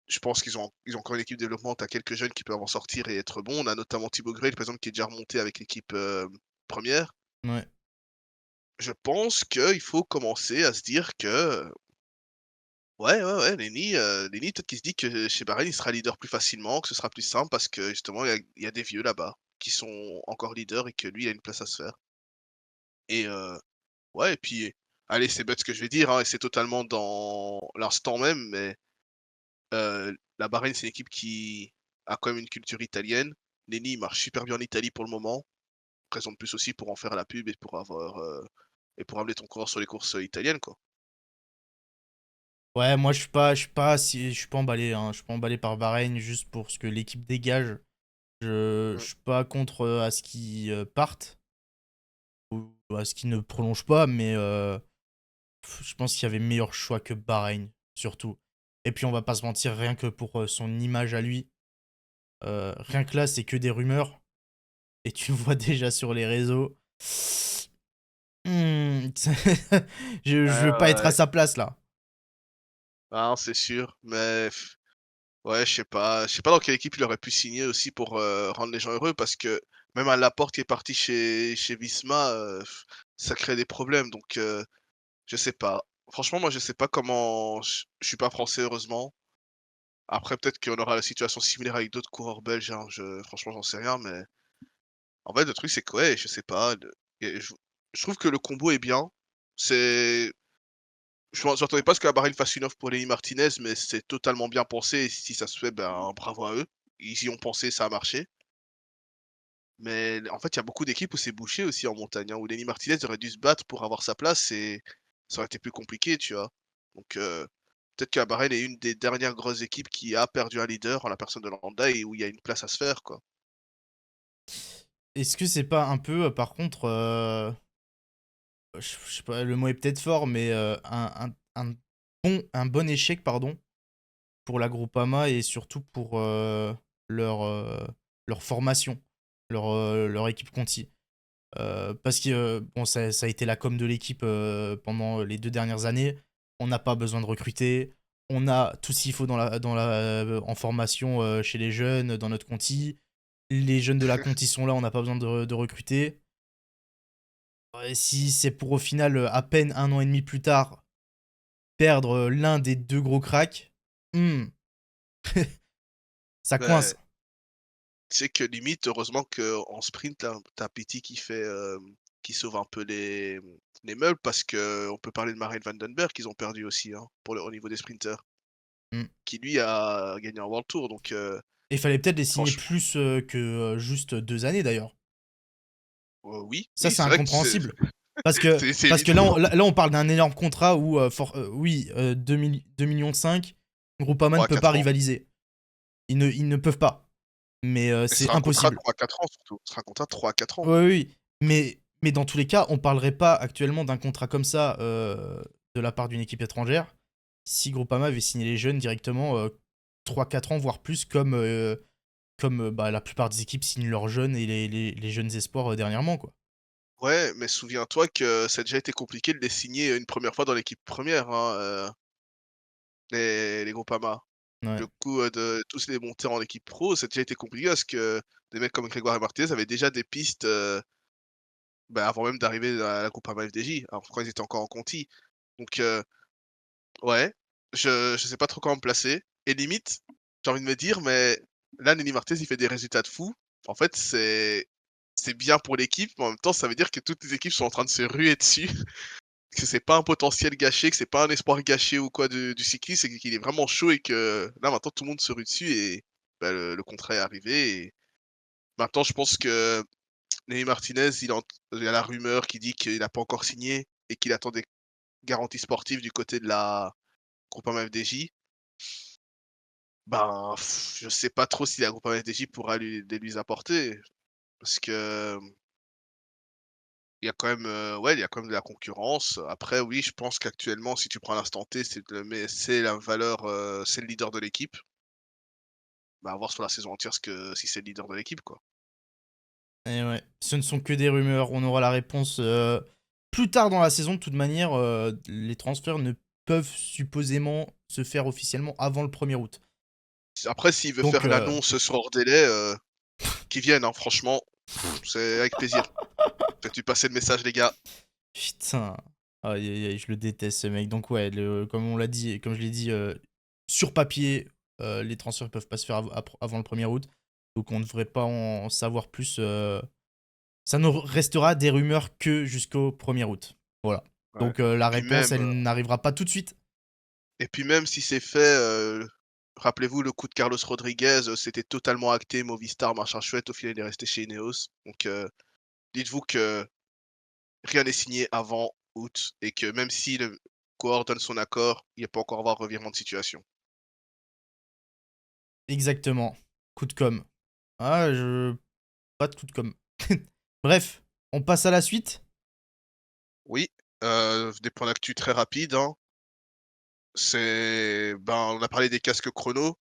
je pense qu'ils ont encore une équipe de développement, tu quelques jeunes qui peuvent en sortir et être bons. On a notamment Thibaut Grey, par exemple, qui est déjà remonté avec l'équipe, 1. Ouais. Je pense qu'il faut commencer à se dire que, ouais, ouais, ouais, Lenny peut-être qu'il se dit que chez Bahreïn, il sera leader plus facilement, que ce sera plus simple parce que justement il y a des vieux là-bas qui sont encore leaders et que lui, il a une place à se faire et ouais et puis, allez, c'est bête ce que je vais dire, hein, et c'est totalement dans l'instant même, mais la Bahreïn, c'est une équipe qui a quand même une culture italienne. Nenny, il marche super bien en Italie pour le moment. Raison de plus aussi pour en faire la pub et pour amener ton coureur sur les courses, italiennes, quoi. Ouais, moi je suis pas emballé, hein. Je suis pas emballé par Bahreïn juste pour ce que l'équipe dégage. Je Mmh. suis pas contre à ce qu'ils partent ou à ce qu'ils ne prolongent pas, mais je pense qu'il y avait meilleur choix que Bahreïn, surtout. Et puis on va pas se mentir, rien que pour son image à lui, rien que là c'est que des rumeurs. Et tu le vois déjà sur les réseaux. Hmm, je veux pas être à Ouais. sa place là. Ah non, c'est sûr, mais ouais, je sais pas dans quelle équipe il aurait pu signer aussi pour, rendre les gens heureux parce que même à Laporte qui est parti chez Visma, ça crée des problèmes donc je sais pas. Franchement, moi, je sais pas comment je suis pas français heureusement. Après peut-être qu'on aura la situation similaire avec d'autres coureurs belges, hein, franchement, j'en sais rien, mais en fait, le truc, c'est que, ouais, je sais pas, et je trouve que le combo est bien. C'est je m'attendais pas à ce que la Bahreïn fasse une offre pour Lenny Martinez, mais c'est totalement bien pensé et si ça se fait, ben, bravo à eux. Ils y ont pensé, ça a marché Mais en fait, il y a beaucoup d'équipes où c'est bouché aussi en montagne, hein, où Lenny Martinez aurait dû se battre pour avoir sa place et ça aurait été plus compliqué, tu vois? Donc peut-être que la Bahreïn est une des dernières grosses équipes qui a perdu un leader en la personne de Landa et où il y a une place à se faire, quoi. Est-ce que c'est pas un peu, par contre, je sais pas, le mot est peut-être fort, mais un bon échec, pardon, pour la Groupama et surtout pour leur, leur formation, leur équipe Conti. Parce que bon, ça a été la com de l'équipe pendant les 2 dernières années. On n'a pas besoin de recruter. On a tout ce qu'il faut en formation chez les jeunes, dans notre Conti. Les jeunes de la Conti sont là, on n'a pas besoin de recruter. Ouais, si c'est pour au final, à peine 1 an et demi plus tard, perdre l'un des deux gros cracks, hmm, ça coince. Beh, tu sais que limite, heureusement qu'en sprint là, tu as Petit qui sauve un peu les meubles parce qu'on peut parler de Marijn van den Berg qu'ils ont perdu aussi, hein, au niveau des sprinters, Hmm. qui lui a gagné un World Tour donc Et il fallait peut-être les signer franchement, plus que juste 2 années d'ailleurs. oui, Ça, oui, c'est c'est vrai que incompréhensible. c'est Parce que là, évident. on parle d'un énorme contrat où, oui, 2 millions 5, Groupama ne peut pas 3 à 4 ans. rivaliser. Ils ne peuvent pas. Mais Et ce c'est sera un contrat impossible. 3 à 4 ans surtout. Ce sera un contrat 3 à 4 ans. Oui, oui, oui. Mais dans tous les cas, on parlerait pas actuellement d'un contrat comme ça de la part d'une équipe étrangère si Groupama avait signé les jeunes directement 3-4 ans, voire plus, comme bah, la plupart des équipes signent leurs jeunes et les jeunes espoirs dernièrement, quoi. Ouais, mais souviens-toi que ça a déjà été compliqué de les signer une première fois dans l'équipe première, hein, les Groupama. Ouais. Le coup, de tous les monter en équipe pro, ça a déjà été compliqué parce que des mecs comme Grégoire Martinez avaient déjà des pistes, bah, avant même d'arriver à la Groupama FDJ, alors quand ils étaient encore en Conti. Donc ouais, je sais pas trop comment me placer et limite, j'ai envie de me dire, mais là, Nenny Martez, il fait des résultats de fou. En fait, c'est bien pour l'équipe, mais en même temps, ça veut dire que toutes les équipes sont en train de se ruer dessus, que c'est pas un potentiel gâché, que c'est pas un espoir gâché ou quoi du cycliste, c'est qu'il est vraiment chaud et que là, maintenant, tout le monde se rue dessus et bah, le contrat est arrivé et maintenant, je pense que Nenny Martinez, il y a la rumeur qui dit qu'il a pas encore signé et qu'il attend des garanties sportives du côté de la Groupama FDJ. Ben, je sais pas trop si la Groupama FDJ pourra lui apporter parce que, il y a quand même, ouais, il y a quand même de la concurrence. Après oui, je pense qu'actuellement, si tu prends l'instant T, c'est la valeur, c'est le leader de l'équipe. Bah, à voir sur la saison entière si c'est le leader de l'équipe, quoi. Et ouais, ce ne sont que des rumeurs. On aura la réponse plus tard dans la saison. De toute manière, les transferts ne peuvent supposément se faire officiellement avant le 1er août. Après s'il veut Donc, faire l'annonce sur hors délai, qu'il vienne, hein, franchement, c'est avec plaisir. Faites-lui passer le message les gars. putain. Aïe, aïe, aïe, je le déteste ce mec. Donc ouais, comme on l'a dit, comme je l'ai dit, sur papier, les transferts ne peuvent pas se faire avant le 1er août. Donc on ne devrait pas en savoir plus. Ça ne restera des rumeurs que jusqu'au 1er août. Voilà. Ouais. Donc Et la puis réponse, même, elle n'arrivera pas tout de suite. si c'est fait, rappelez-vous le coup de Carlos Rodriguez, c'était totalement acté, Movistar, machin chouette, au final il est resté chez Ineos. Donc dites-vous que rien n'est signé avant août et que même si le coureur donne son accord, il n'y a pas encore avoir revirement de situation. Exactement. Coup de com'. Ah, pas de coup de com'. Bref, on passe à la suite. Oui, des points d'actu très rapides, hein. On a parlé des casques chrono.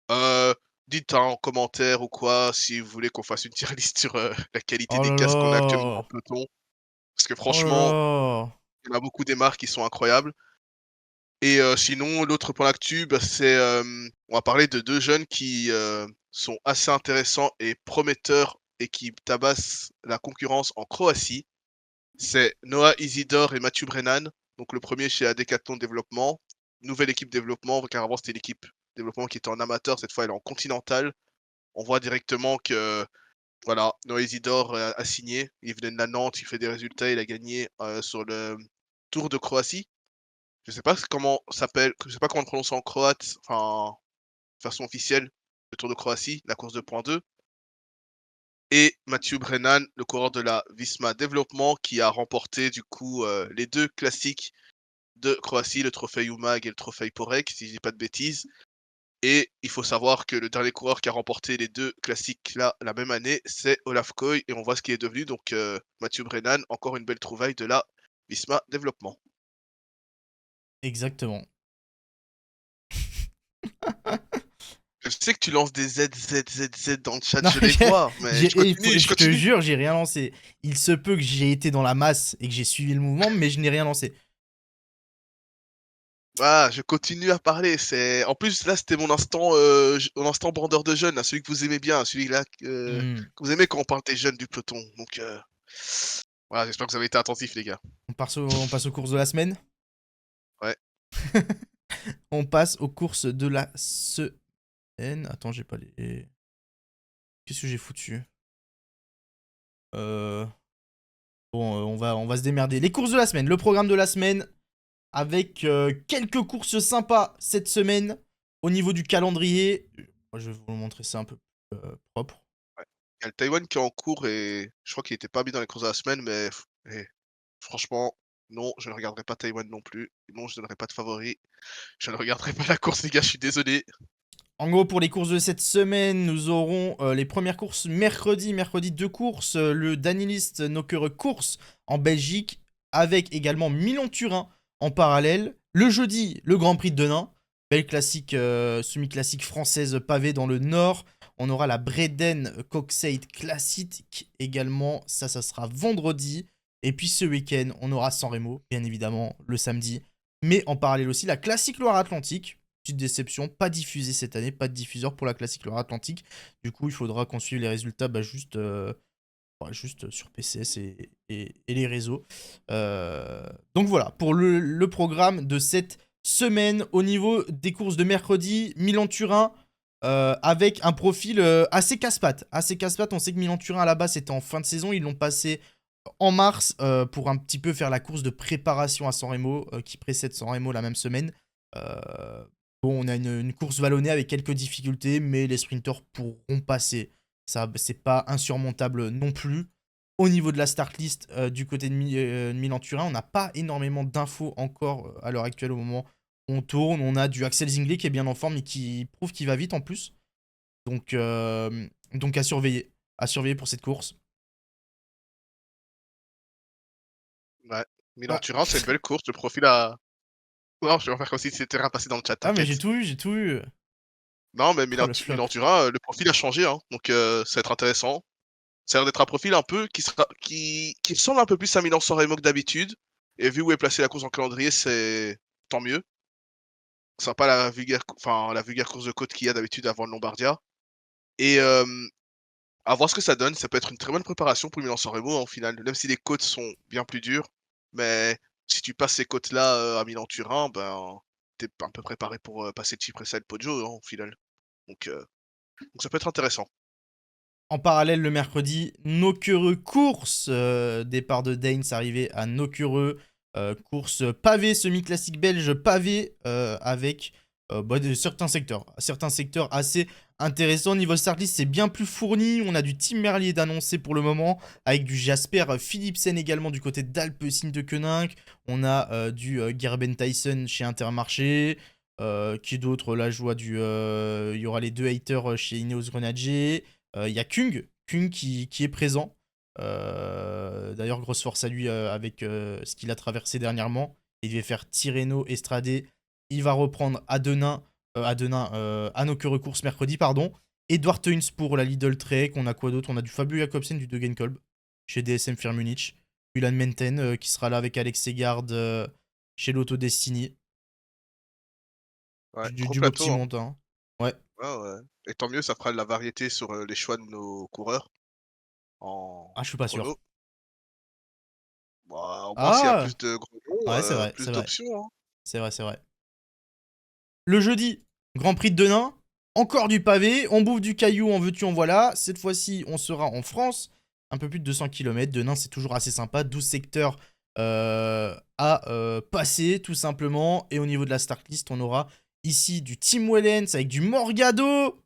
Heu, dites en commentaire ou quoi si vous voulez qu'on fasse une tier list sur, la qualité Oh des là casques qu'on a actuellement en là. peloton. Parce que Oh là franchement, là. il y en a beaucoup des marques qui sont incroyables et sinon l'autre point d'actu, bah, on va parler de 2 jeunes qui, sont assez intéressants et prometteurs et qui tabassent la concurrence en Croatie. C'est Noah Isidore et Mathieu Brennan. Donc le premier chez Decathlon Développement, nouvelle équipe développement, car avant c'était l'équipe développement qui était en amateur, cette fois elle est en continental. On voit directement que voilà, Noah Isidore a signé, il venait de la Nantes, il fait des résultats, il a gagné, sur le Tour de Croatie. Je sais pas comment s'appelle, je sais pas comment le prononcer en croate, enfin, façon officielle, le Tour de Croatie, la course de point 2. et Mathieu Brennan, le coureur de la Visma Développement qui a remporté du coup, les 2 classiques de Croatie, le trophée UMAG et le trophée Porek, si je dis pas de bêtises. Et il faut savoir que le dernier coureur qui a remporté les 2 classiques-là, la même année, c'est Olaf Koy et on voit ce qu'il est devenu donc Mathieu Brennan, encore une belle trouvaille de la Visma Développement. Exactement. Je sais que tu lances des Z, Z, Z, Z dans le chat, Non, je les vois, mais je je te continue. jure, j'ai rien lancé. Il se peut que j'ai été dans la masse et que j'ai suivi le mouvement, mais je n'ai rien lancé. Ah, je continue à parler, c'est en plus là, c'était mon instant bandeur de jeunes là, celui que vous aimez bien, celui-là Hmm. que vous aimez quand on parle des jeunes du peloton, donc voilà, j'espère que vous avez été attentifs les gars. On passe aux courses de la semaine. Ouais, On passe aux courses de la semaine. Attends, j'ai pas les. Qu'est-ce que j'ai foutu? euh... Bon, on va se démerder. Les courses de la semaine. Le programme de la semaine avec quelques courses sympas cette semaine. Au niveau du calendrier, moi, je vais vous montrer ça un peu propre. ouais. Il y a le Taïwan qui est en cours et je crois qu'il était pas mis dans les courses de la semaine, mais franchement, non, je ne regarderai pas Taïwan non plus. Non, je donnerai pas de favori. Je ne regarderai pas la course les gars, je suis désolé. En gros, pour les courses de cette semaine, nous aurons les premières courses mercredi. Mercredi, 2 courses. Le Danilist Nokere course en Belgique, avec également Milan-Turin en parallèle. Le jeudi, le Grand Prix de Denain. Belle classique, semi-classique française pavée dans le nord. On aura la Breden Coxade classique également. Ça sera vendredi. Et puis ce week-end, on aura San Remo, bien évidemment, le samedi. Mais en parallèle aussi, la classique Loire-Atlantique. Petite déception, pas diffusé cette année, pas de diffuseur pour la classique Loire-Atlantique. Du coup, il faudra qu'on suive les résultats juste sur PCS et les réseaux. Donc voilà, pour le programme de cette semaine au niveau des courses de mercredi, Milan-Turin. Avec un profil assez casse-pattes. Assez casse-pattes, on sait que Milan-Turin à la base c'était en fin de saison, ils l'ont passé en mars pour un petit peu faire la course de préparation à San Remo qui précède San Remo la même semaine. Euh, bon, on a une course vallonnée avec quelques difficultés, mais les sprinters pourront passer. Ça, c'est pas insurmontable non plus. Au niveau de la start list du côté de Milan-Turin, on n'a pas énormément d'infos encore à l'heure actuelle au moment où on tourne. On a du Axel Zingli qui est bien en forme et qui prouve qu'il va vite en plus. Donc à surveiller. À surveiller pour cette course. Ouais. Ah, Milan-Turin, c'est une belle course, le profil a non, je vais en faire comme si c'était rien passé dans le chat, ah mais t'inquiète. j'ai tout eu. Non, mais Oh le flop. Milan-Turin, le profil a changé, hein, donc ça va être intéressant. Ça a l'air d'être un profil un peu qui ressemble un peu plus à Milan-San Remo que d'habitude et vu où est placée la course en calendrier, c'est tant mieux. Ce sera pas la vulgaire course de côte qu'il y a d'habitude avant le Lombardia et à voir ce que ça donne. Ça peut être une très bonne préparation pour Milan-San Remo, hein, au final, même si les côtes sont bien plus dures, mais si tu passes ces côtes-là, à Milan-Turin, ben, tu es un peu préparé pour, passer le Cipressa et le Poggio, hein, au final. Donc heu, donc ça peut être intéressant. En parallèle, le mercredi, Nokere course. Départ de Daines arrivé à Nokere. Course pavé, semi-classique belge pavé avec de certains secteurs. Certains secteurs assez intéressants. Niveau start list, c'est bien plus fourni. On a du Tim Merlier d'annoncer pour le moment, avec du Jasper Philipsen également du côté d'Alpecin de Koninck. On a du Gerben Tyson chez Intermarché. Qui d'autre? Là, je vois il y aura les 2 haters chez Ineos Grenadier. Il y a Kung qui est présent. D'ailleurs, grosse force à lui avec ce qu'il a traversé dernièrement. Il devait faire Tirreno, Estrade. Il va reprendre à Nokere course mercredi, pardon. Edward Teuns pour la Lidl Trek. On a quoi d'autre? On a du Fabio Jacobsen du Degenkolb chez DSM Firmenich. Munich. Ulan Menten qui sera là avec Alex Segard chez Lotto Destiny. Ouais, Du beau petit plateau, hein. monde, hein. Ouais. Ouais, ouais et tant mieux, ça fera de la variété sur, les choix de nos coureurs en Ah, je suis pas sûr. chrono. Bah, au moins s'il y a Ah! plus de gros noms, Ouais, c'est vrai, plus c'est vrai. d'options, hein. C'est vrai, c'est vrai. Le jeudi, Grand Prix de Denain, encore du pavé, on bouffe du caillou, en veux-tu, en voilà. Cette fois-ci, on sera en France, un peu plus de 200 km. Denain, c'est toujours assez sympa, 12 secteurs à passer, tout simplement. Et au niveau de la start list, on aura ici du Tim Wellens avec du Morgado.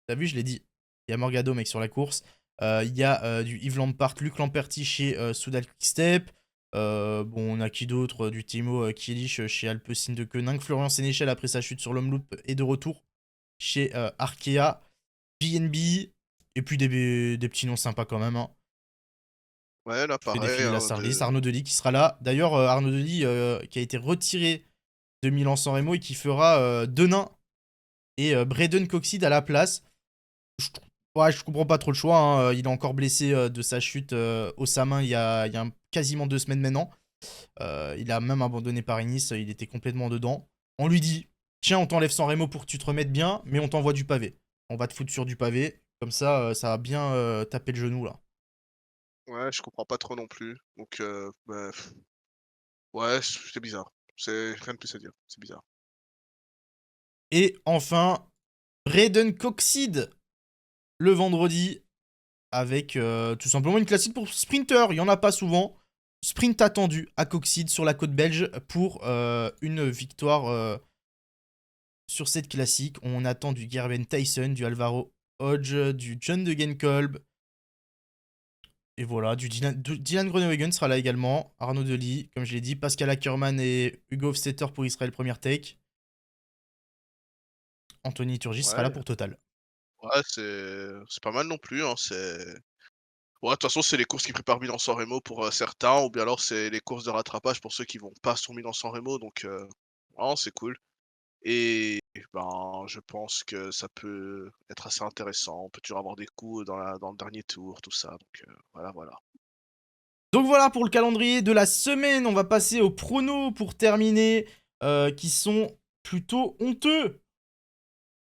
T'as vu, je l'ai dit. Il y a Morgado, mec, sur la course. Il y a du Yves Lampart, Luc Lamperti chez Soudal Quickstep. Bon, on a qui d'autre? Du Timo Kielich chez Alpecin de Koenig. Florian Sénéchal, après sa chute sur l'Omloop, est de retour chez Arkea. BNB. Et puis des petits noms sympas quand même. Hein. Ouais, là, Je fais pareil, défiler la hein, Sarlis. Arnaud Delis qui sera là. D'ailleurs, Arnaud Delis qui a été retiré de Milan-San Remo et qui fera Denain et Braden Coxide à la place. Ouais, je comprends pas trop le choix. Hein. Il est encore blessé de sa chute au Samin il y a quasiment 2 semaines maintenant. Il a même abandonné Paris-Nice. Il était complètement dedans. On lui dit tiens, on t'enlève San Remo pour que tu te remettes bien, mais on t'envoie du pavé. On va te foutre sur du pavé. Comme ça va bien taper le genou là. ouais, je comprends pas trop non plus. Donc, bah, ouais, c'est bizarre. C'est rien de plus à dire, c'est bizarre. Et enfin, Braden Coxide le vendredi avec tout simplement une classique pour sprinter. Il n'y en a pas souvent. Sprint attendu à Coxide sur la côte belge pour une victoire sur cette classique. On attend du Gerben Tyson, du Alvaro Hodge, du John Degenkolb. Et voilà, Dylan Groenewegen sera là également. Arnaud Delis, comme je l'ai dit. Pascal Ackermann et Hugo Hofstetter pour Israël Première Take. Anthony Turgis sera là Ouais, pour Total. ouais, c'est pas mal non plus, hein, c'est ouais, de toute façon, c'est les courses qui préparent Milan-San Remo pour, certains ou bien alors c'est les courses de rattrapage pour ceux qui vont pas sur Milan-San Remo donc, non, c'est cool et ben, je pense que ça peut être assez intéressant. On peut toujours avoir des coups dans le dernier tour, tout ça donc, voilà, voilà. Donc voilà pour le calendrier de la semaine. On va passer aux pronos pour terminer, qui sont plutôt honteux.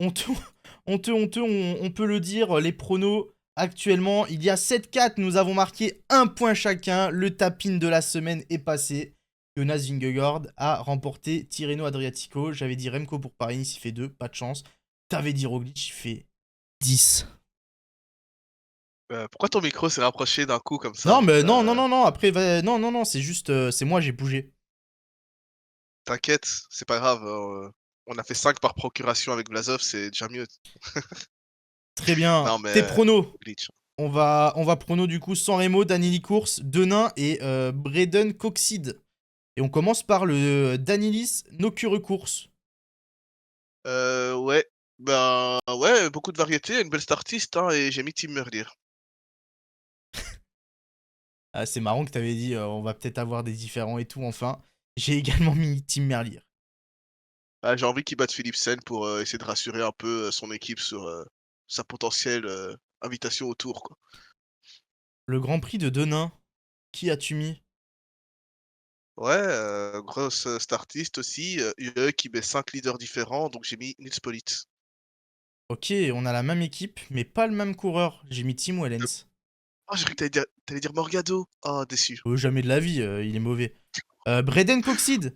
Honteux, honteux, on peut le dire. Les pronos actuellement, il y a 7-4. Nous avons marqué un point chacun. Le tapin de la semaine est passé. Jonas Vingegaard a remporté Tirreno Adriatico. J'avais dit Remco pour Paris-Nice, il fait 2, pas de chance. T'avais dit Roglic, il fait 10. Pourquoi ton micro s'est rapproché d'un coup comme Non, ça? mais non, non, non, non, après, non, non, non, c'est juste, c'est moi, j'ai bougé. T'inquiète, c'est pas grave, on a fait 5 par procuration avec Vlasov, c'est déjà mieux. Très bien. Non Tes mais pronos. Roglic. On va prono du coup San Remo, Danili Course, Denain et Braden Coxide. Et on commence par le Danilis Nocure Course. Ouais, ben, ouais, beaucoup de variétés, une belle startiste, hein, et j'ai mis Tim Merlier. Ah, c'est marrant que t'avais dit on va peut-être avoir des différents et tout, enfin. J'ai également mis Tim Merlier. Ah, j'ai envie qu'il batte Philipsen pour, essayer de rassurer un peu, son équipe sur, sa potentielle, invitation au Tour, quoi. Le Grand Prix de Denain, qui as-tu mis? Ouais, grosse, startiste aussi, UAE qui met 5 leaders différents, donc j'ai mis Nils Politt. Ok, on a la même équipe, mais pas le même coureur. J'ai mis Tim Wellens. Oh, j'ai cru que tu dire Morgado. Oh, déçu. Jamais de la vie, il est mauvais. Braden Coxide.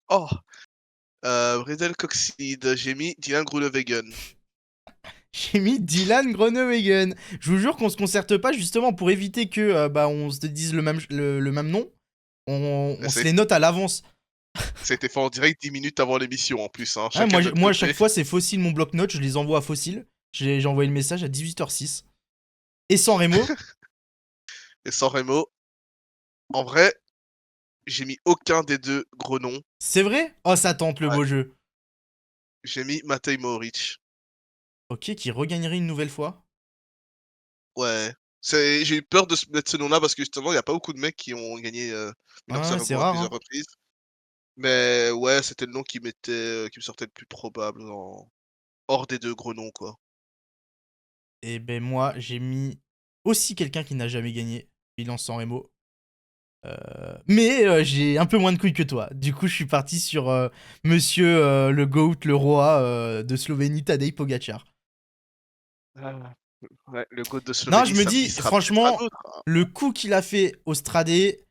Oh, Bredel Coxide, j'ai mis Dylan Groenewegen. J'ai mis Dylan Groenewegen. Je vous jure qu'on se concerte pas justement pour éviter que on se dise le même nom. On Ça se a les été note à l'avance. ça a été fait en direct 10 minutes avant l'émission en plus, hein, Ouais, chacun moi, de notre moi, à chaque côté. fois, c'est Fossile mon bloc-notes. Je les envoie à Fossile. J'ai envoyé le message à 18h06. Et sans Remo. Et sans Remo, en vrai, j'ai mis aucun des 2 gros noms. C'est vrai? Oh, ça tente le Ouais, beau jeu. j'ai mis Matej Mohoric. Ok, qui regagnerait une nouvelle fois. Ouais, j'ai eu peur de mettre ce nom-là parce que justement, il y a pas beaucoup de mecs qui ont gagné, Ouais, Milan-San c'est Remo à rare, plusieurs hein. reprises. Mais ouais, c'était le nom qui me sortait le plus probable en hors des 2 gros noms, quoi. Et ben moi, j'ai mis aussi quelqu'un qui n'a jamais gagné. Bilan sans Remo. Mais j'ai un peu moins de couilles que toi. Du coup, je suis parti sur monsieur le GOAT, le roi de Slovénie, Tadej Pogacar. Ah, ouais, le GOAT de Non, je Slovénie me dis, sera peut-être un franchement, autre, hein. le coup qu'il a fait au Stradé,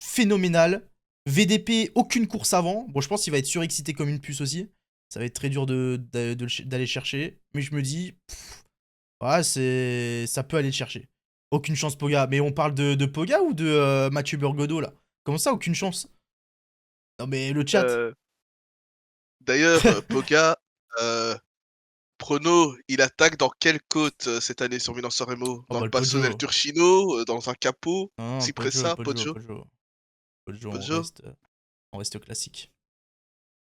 phénoménal. VDP, aucune course avant. Bon, je pense qu'il va être surexcité comme une puce aussi. Ça va être très dur d'aller chercher. Mais je me dis, ouais, ça peut aller le chercher. Aucune chance, Poga. Mais on parle de Poga ou de Mathieu Burgodeau, là? Comment ça, aucune chance? Non, mais le chat. D'ailleurs, Poga, heu, Prono, il attaque dans quelle côte cette année sur Milan San Remo? Oh Dans bah le le Passo del Poggio. Turchino, dans un capot? Non, non, Poggio, Cipressa, Poggio, Poggio? Poggio. Poggio, Poggio? on reste classique.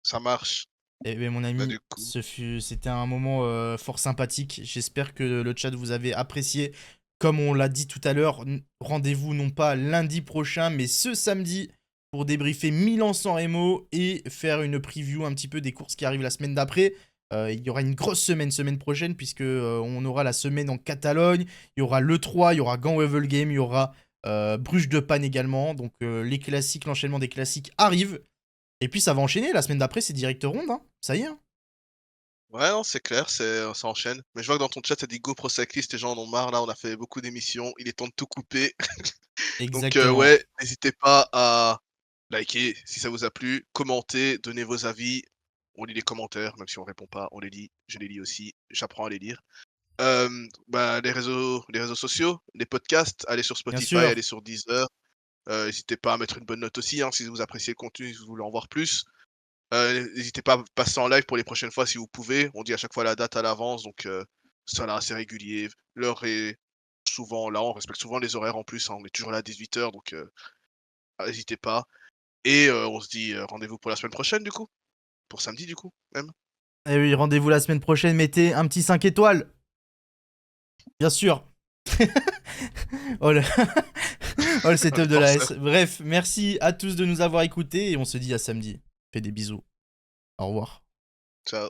Ça marche. Eh bien, mon Bah ami, du coup, c'était un moment fort sympathique. J'espère que le chat vous avez apprécié. Comme on l'a dit tout à l'heure, rendez-vous non pas lundi prochain, mais ce samedi pour débriefer Milan-San Remo et faire une preview un petit peu des courses qui arrivent la semaine d'après. Il y aura une grosse semaine prochaine, puisque on aura la semaine en Catalogne, il y aura l'E3, il y aura Gand-Wevelgem, il y aura Bruges de Panne également. Donc les classiques, l'enchaînement des classiques arrive. Et puis ça va enchaîner, la semaine d'après c'est direct ronde, hein. Ça y est, hein. ouais, non, c'est clair, ça enchaîne. Mais je vois que dans ton chat, ça dit Go Pro Cyclist, les gens en ont marre, là, on a fait beaucoup d'émissions, il est temps de tout couper. Donc Exactement. ouais, n'hésitez pas à liker si ça vous a plu, commenter, donner vos avis. On lit les commentaires, même si on répond pas, on les lit, je les lis aussi, j'apprends à les lire. Bah, les réseaux sociaux, les podcasts, allez sur Bien Spotify, sûr. allez sur Deezer. N'hésitez pas à mettre une bonne note aussi, hein, si vous appréciez le contenu, si vous voulez en voir plus. N'hésitez pas à passer en live pour les prochaines fois si vous pouvez. On dit à chaque fois la date à l'avance, donc ça là, c'est régulier. L'heure est souvent là, on respecte souvent les horaires en plus, hein, on est toujours là à 18h, donc n'hésitez pas. Et on se dit rendez-vous pour la semaine prochaine du coup, pour samedi du coup même. Et oui, rendez-vous la semaine prochaine, mettez un petit 5 étoiles. Bien sûr. Oh le, oh, le setup Le de la forceur. S. Bref, merci à tous de nous avoir écoutés et on se dit à samedi. Fais des bisous. Au revoir. Ciao.